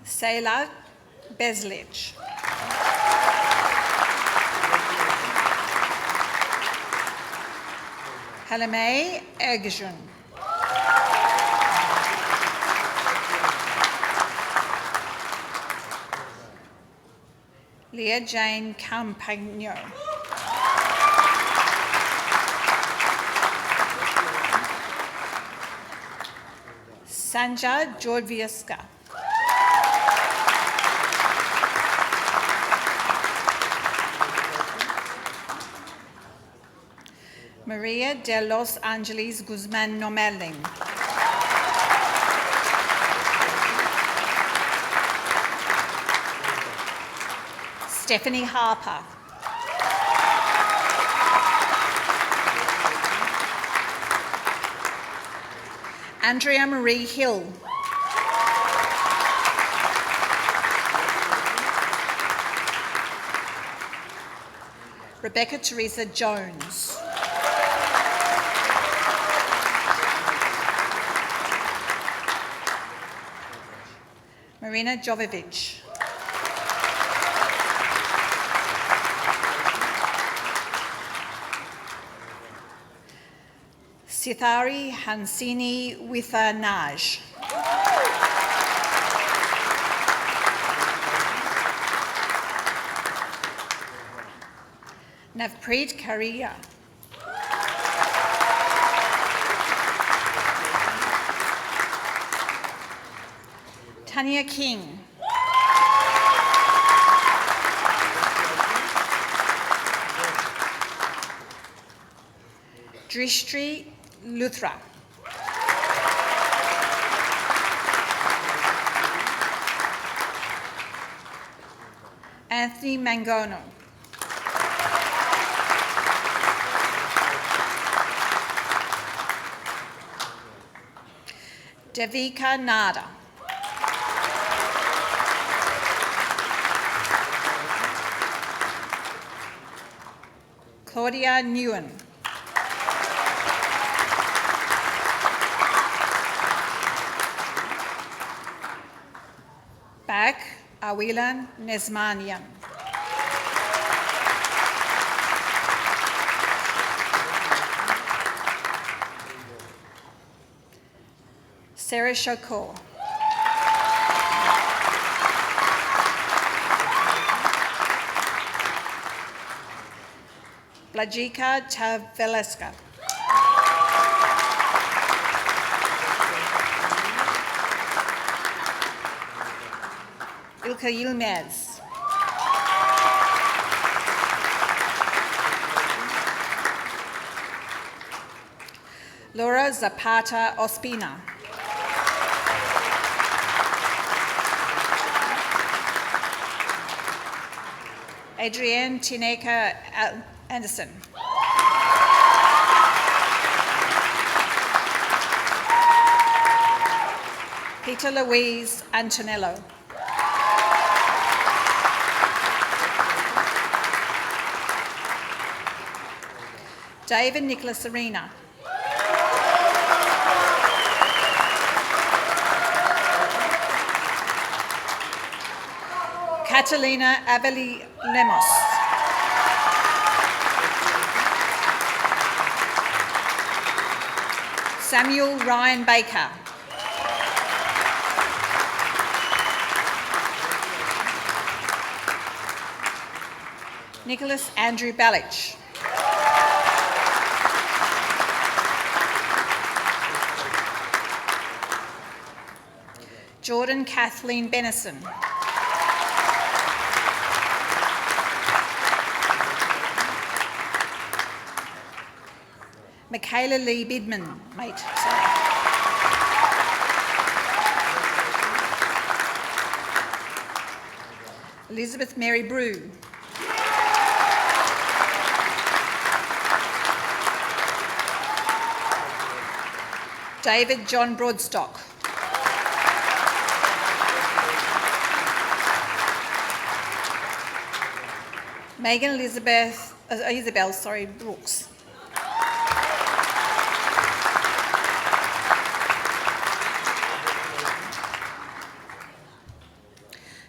Sayla Beslich. Halime Ergjun. Leah Jane Campagno. Sanja Georgieska. Maria de Los Angeles Guzman Nomelin. Stephanie Harper. Andrea Marie Hill. Rebecca Teresa Jones. Marina Jovovic. Sithari Hansini Withanaj. Navpreet Karia. Tanya King. Drishtri Luthra. Anthony Mangono. Devika Nada. Claudia Nguyen. Bak Awilan Nesmanian. Sarah Shokor. Blajika Taveleska. Ilka Yilmaz. Laura Zapata Ospina. Adrienne Tineka Anderson. Peter Louise Antonello. David Nicholas Arena. Catalina Aveli Lemos. Samuel Ryan Baker. Nicholas Andrew Balich. Jordan Kathleen Benison. Michaela Lee Bidman, mate, sorry. Elizabeth Mary Brew. David John Broadstock. Megan Isabel Brooks.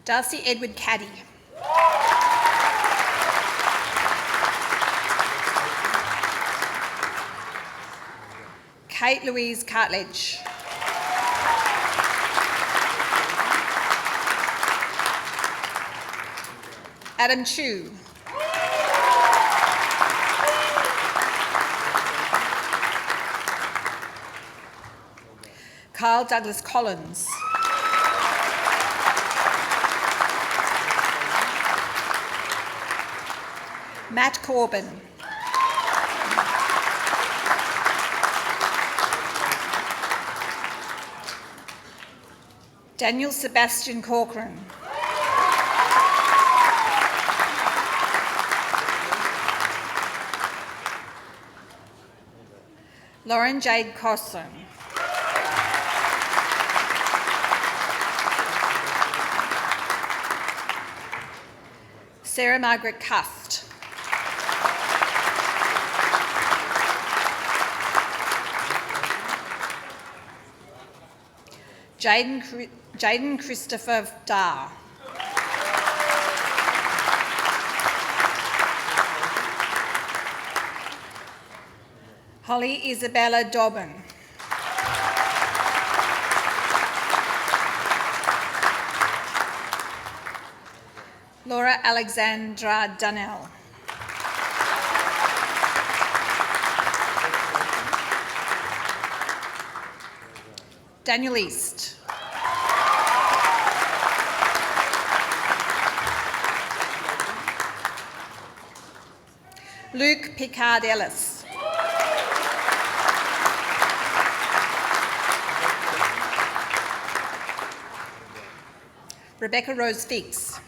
Darcy Edward Caddy. Kate Louise Cartledge. Adam Chu. Carl Douglas Collins. Matt Corbin. Daniel Sebastian Corcoran. Lauren Jade Cosson. Sarah Margaret Cust. Jaden Christopher Dar. Holly Isabella Dobbin. Laura Alexandra Dunnell. Daniel East. Luke Picard Ellis. Rebecca Rose Fix.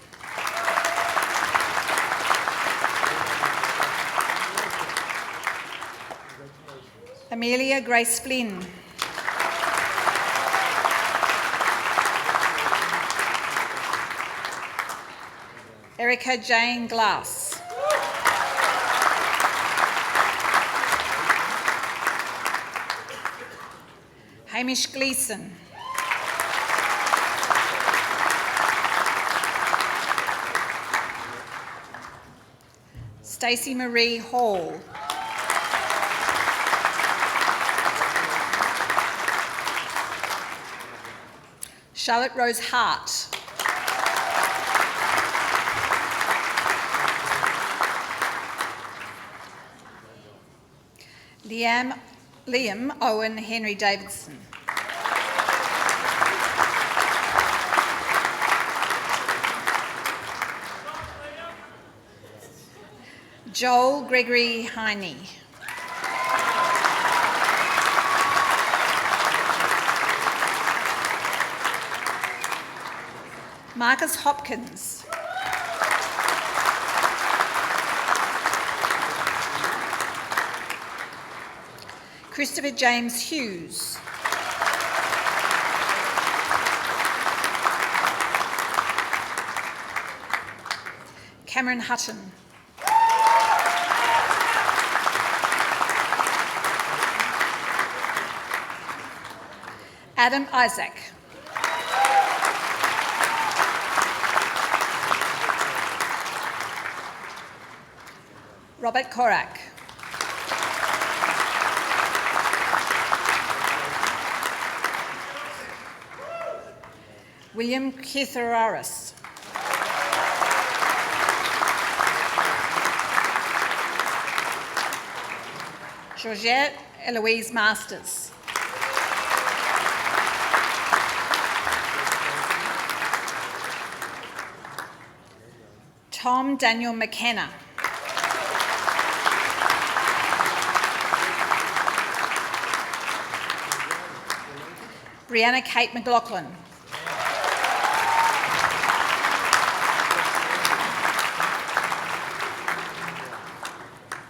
Amelia Grace Flynn. Erica Jane Glass. Hamish Gleeson. Stacey Marie Hall. Charlotte Rose Hart. Liam Owen Henry Davidson. Joel Gregory Heine. Marcus Hopkins. Christopher James Hughes. Cameron Hutton. Adam Isaac. Robert Korak. William Kithararis. Georgette Eloise Masters. Tom Daniel McKenna. Brianna Kate McLaughlin.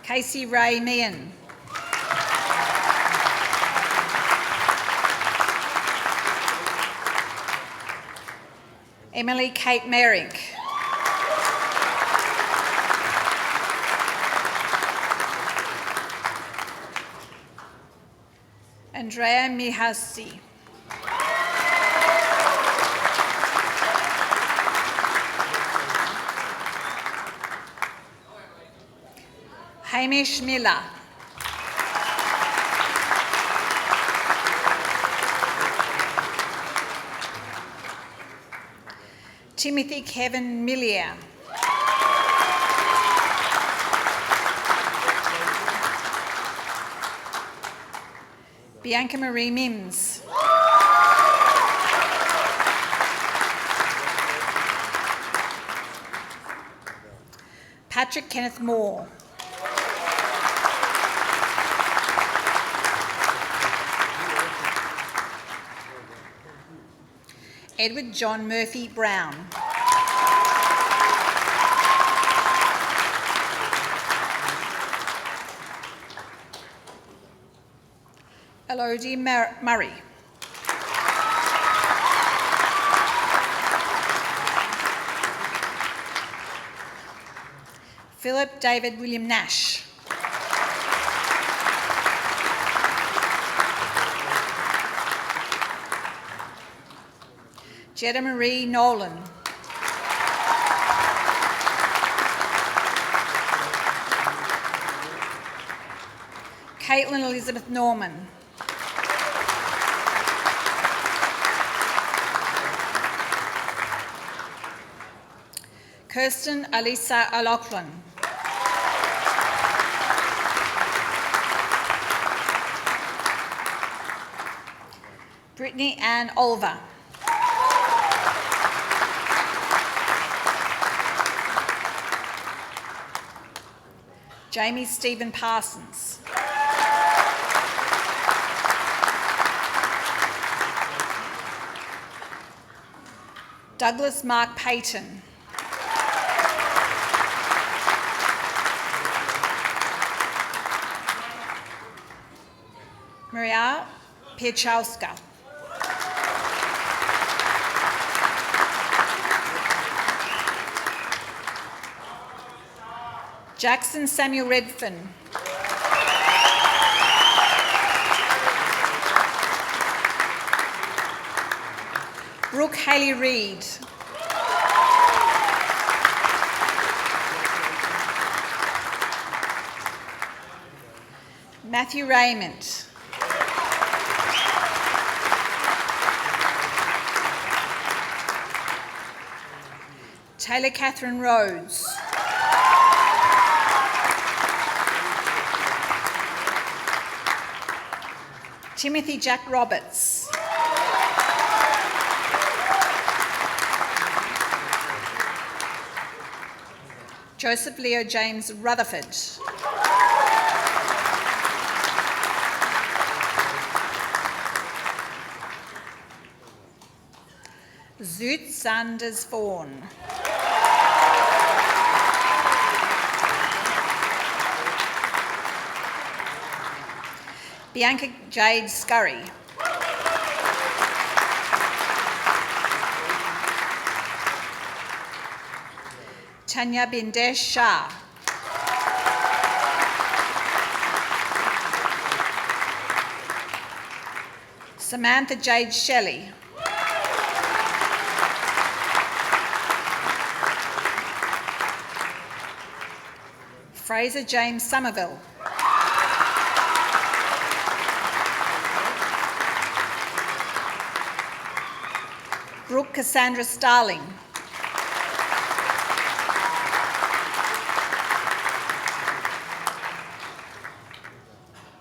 Casey Ray Meehan. Emily Kate Merrick. Andrea Mihasi. Hamish Miller. Timothy Kevin Millier. Bianca Marie Mims. Patrick Kenneth Moore. Edward John Murphy Brown. Elodie Murray. Philip David William Nash. Jetta Marie Nolan. Caitlin Elizabeth Norman. Kirsten Alisa O'Loughlin. Brittany Ann Oliver. Jamie Stephen Parsons. Douglas Mark Payton. Maria Piechowska. Jackson Samuel Redfern. Brooke Haley Reid. Matthew Raymond. Taylor Catherine Rhodes. Timothy Jack Roberts. Joseph Leo James Rutherford. Zoot Sanders Vaughan. Bianca Jade Scurry. Tanya Bindesh Shah. Samantha Jade Shelley. Fraser James Somerville. Brooke Cassandra Starling.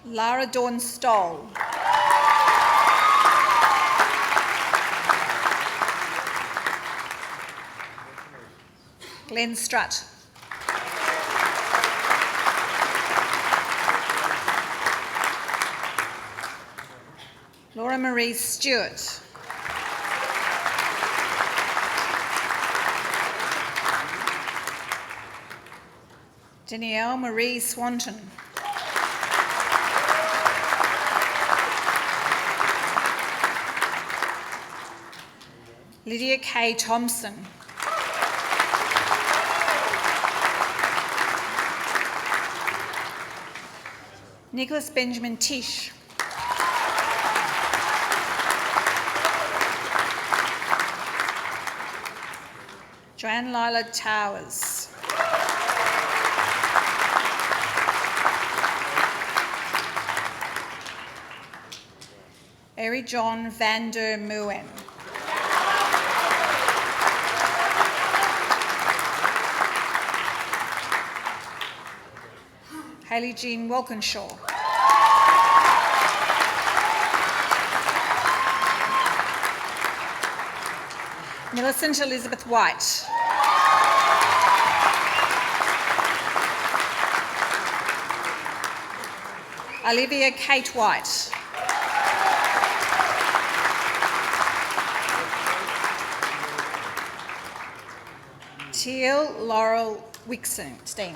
Lara Dawn Stoll. Glenn Strutt. Laura Marie Stewart. Danielle Marie Swanton. Lydia K. Thompson. Nicholas Benjamin Tish. Joanne Lila Towers. Eri John van der Meuen. Hayley Jean Walkinshaw. Millicent Elizabeth White. Olivia Kate White. Teal Laurel Wixenstein.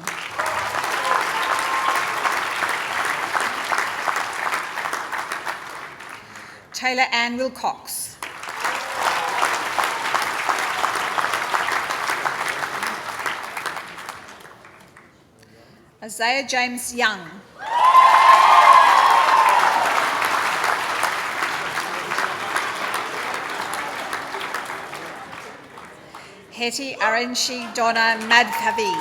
Taylor Ann Wilcox. Isaiah James Young. Hetty Arenshi Donna Madkavi.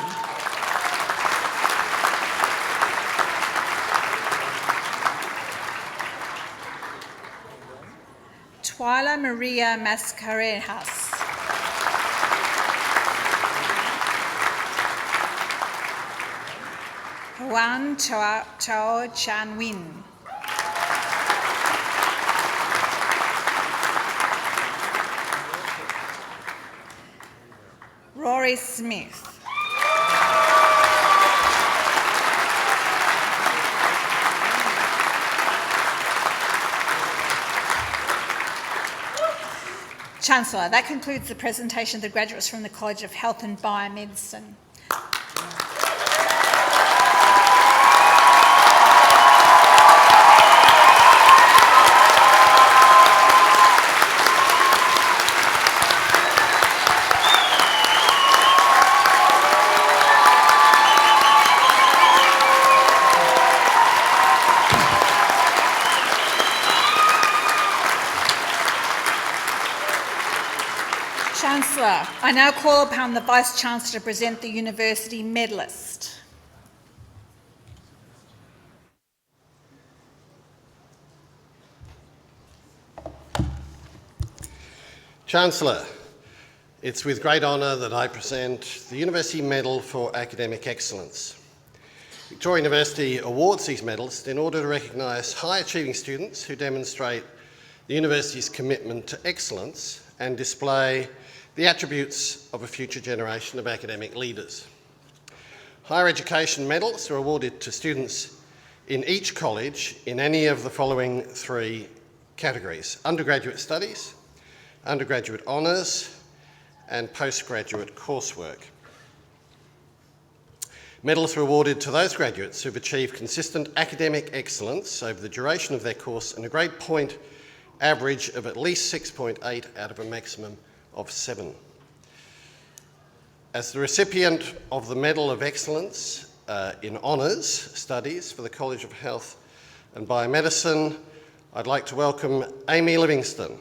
Twyla Maria Mascarejas. Juan Chao Chan Win. Rory Smith. Chancellor, that concludes the presentation of the graduates from the College of Health and Biomedicine. Chancellor, I now call upon the Vice-Chancellor to present the University Medalist. Chancellor, it's with great honour that I present the University Medal for Academic Excellence. Victoria University awards these medals in order to recognise high-achieving students who demonstrate the university's commitment to excellence and display the attributes of a future generation of academic leaders. Higher education medals are awarded to students in each college in any of the following three categories: undergraduate studies, undergraduate honours, and postgraduate coursework. Medals are awarded to those graduates who've achieved consistent academic excellence over the duration of their course and a grade point average of at least 6.8 out of a maximum of 7. As the recipient of the Medal of Excellence in Honours Studies for the College of Health and Biomedicine, I'd like to welcome Amy Livingston.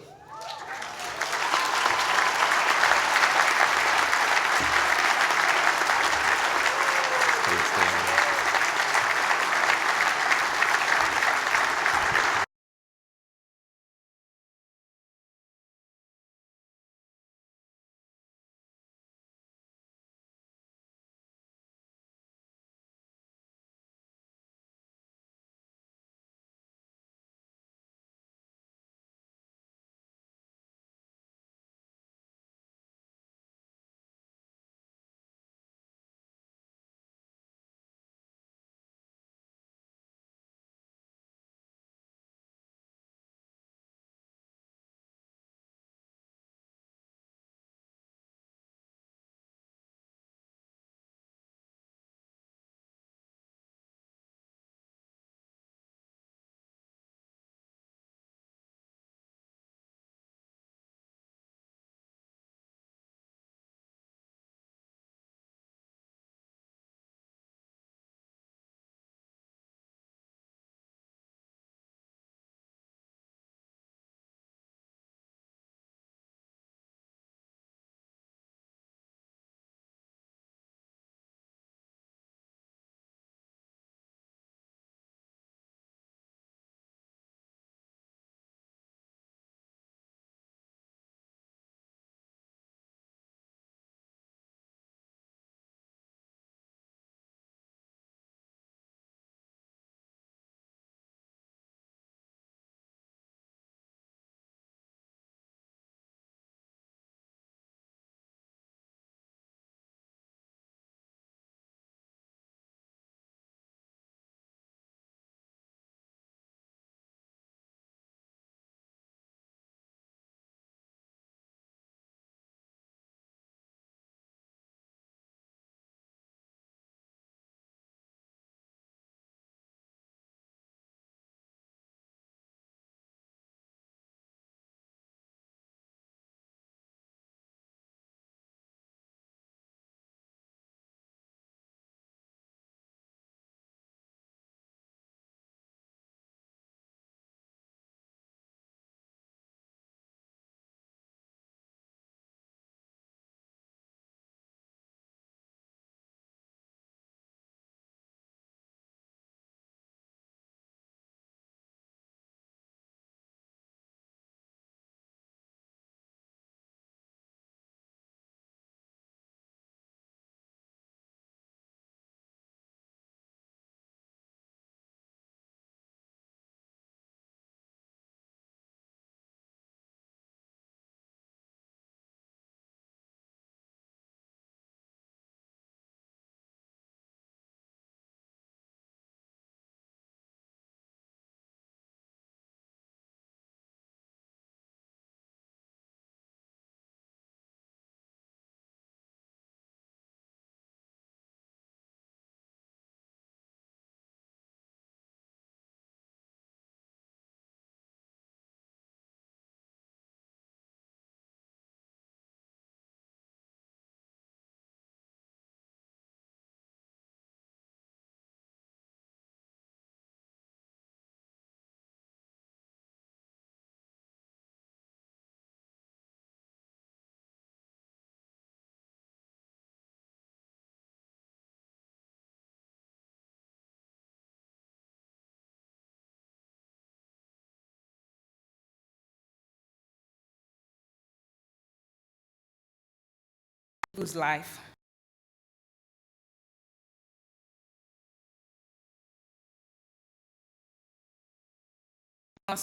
whose life.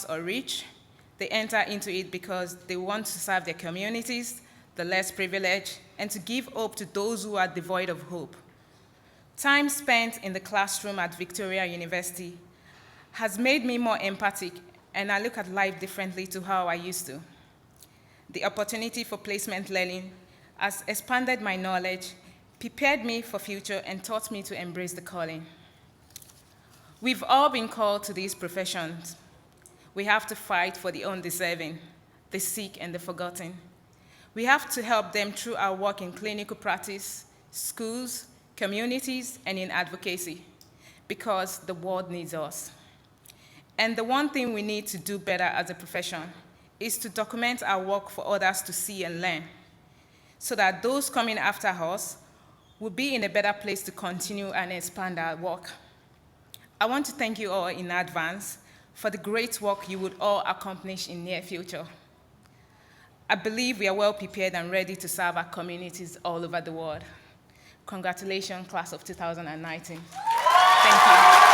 Or rich, they enter into it because they want to serve their communities, the less privileged, and to give hope to those who are devoid of hope. Time spent in the classroom at Victoria University has made me more empathic, and I look at life differently to how I used to. The opportunity for placement learning has expanded my knowledge, prepared me for future, and taught me to embrace the calling. We've all been called to these professions. We have to fight for the undeserving, the sick, and the forgotten. We have to help them through our work in clinical practice, schools, communities, and in advocacy, because the world needs us. And the one thing we need to do better as a profession is to document our work for others to see and learn, so that those coming after us will be in a better place to continue and expand our work. I want to thank you all in advance for the great work you would all accomplish in the near future. I believe we are well prepared and ready to serve our communities all over the world. Congratulations, class of 2019. Thank you.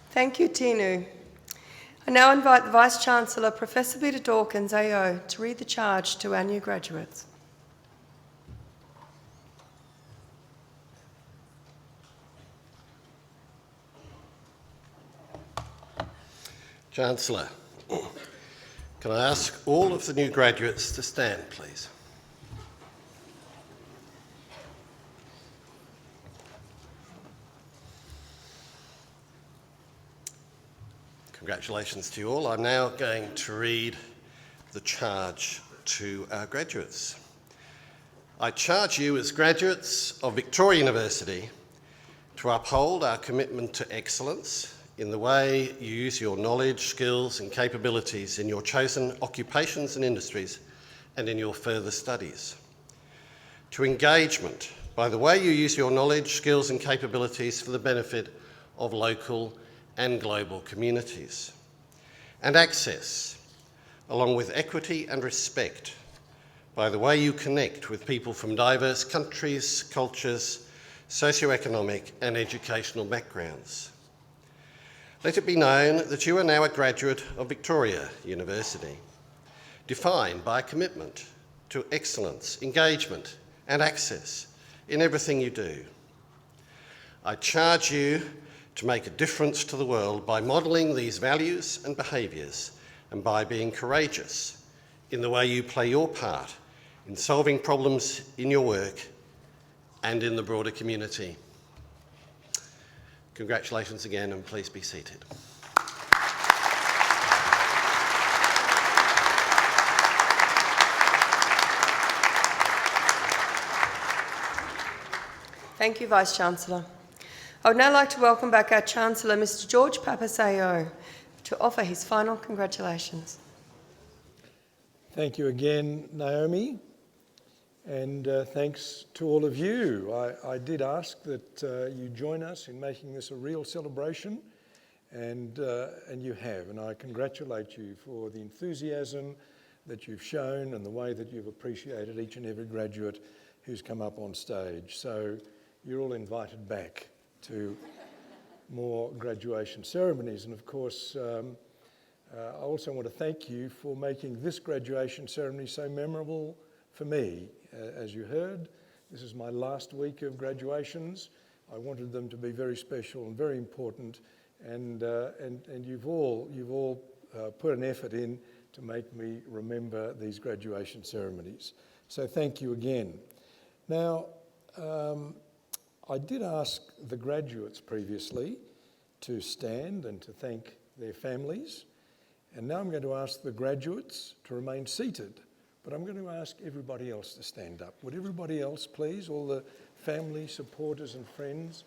Thank you, Tinu. I now invite the Vice-Chancellor, Professor Peter Dawkins, AO, to read the charge to our new graduates. Chancellor, can I ask all of the new graduates to stand, please? Congratulations to you all. I'm now going to read the charge to our graduates. I charge you as graduates of Victoria University to uphold our commitment to excellence in the way you use your knowledge, skills and capabilities in your chosen occupations and industries and in your further studies. To engagement by the way you use your knowledge, skills and capabilities for the benefit of local and global communities. And access, along with equity and respect, by the way you connect with people from diverse countries, cultures, socioeconomic and educational backgrounds. Let it be known that you are now a graduate of Victoria University, defined by a commitment to excellence, engagement and access in everything you do. I charge you to make a difference to the world by modelling these values and behaviours and by being courageous in the way you play your part in solving problems in your work and in the broader community. Congratulations again, and please be seated. Thank you, Vice-Chancellor. I would now like to welcome back our Chancellor, Mr. George Pappas, AO, to offer his final congratulations. Thank you again, Naomi, and thanks to all of you. I did ask that you join us in making this a real celebration, and you have, and I congratulate you for the enthusiasm that you've shown and the way that you've appreciated each and every graduate who's come up on stage. So you're all invited back to more graduation ceremonies. And of course, I also want to thank you for making this graduation ceremony so memorable for me. As you heard, this is my last week of graduations. I wanted them to be very special and very important, and you've all put an effort in to make me remember these graduation ceremonies. So thank you again. Now, I did ask the graduates previously to stand and to thank their families, and now I'm going to ask the graduates to remain seated, but I'm going to ask everybody else to stand up. Would everybody else please, all the family, supporters and friends,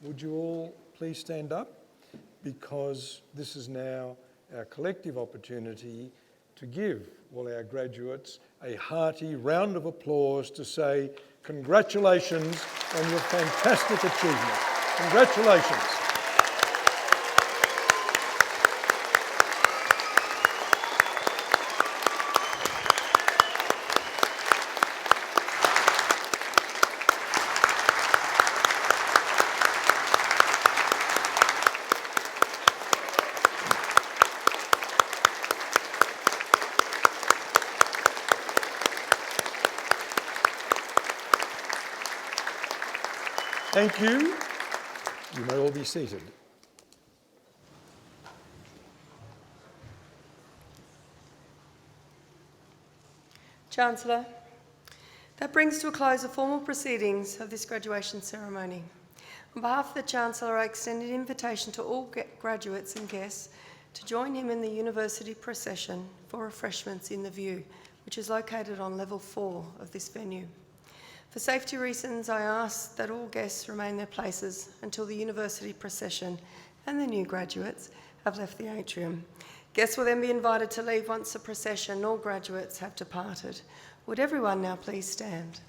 would you all please stand up? Because this is now our collective opportunity to give all our graduates a hearty round of applause to say congratulations on your fantastic achievement. Congratulations. Thank you. You may all be seated. Chancellor, that brings to a close the formal proceedings of this graduation ceremony. On behalf of the Chancellor, I extend an invitation to all graduates and guests to join him in the university procession for refreshments in the View, which is located on level 4 of this venue. For safety reasons, I ask that all guests remain in their places until the university procession and the new graduates have left the atrium. Guests will then be invited to leave once the procession and all graduates have departed. Would everyone now please stand?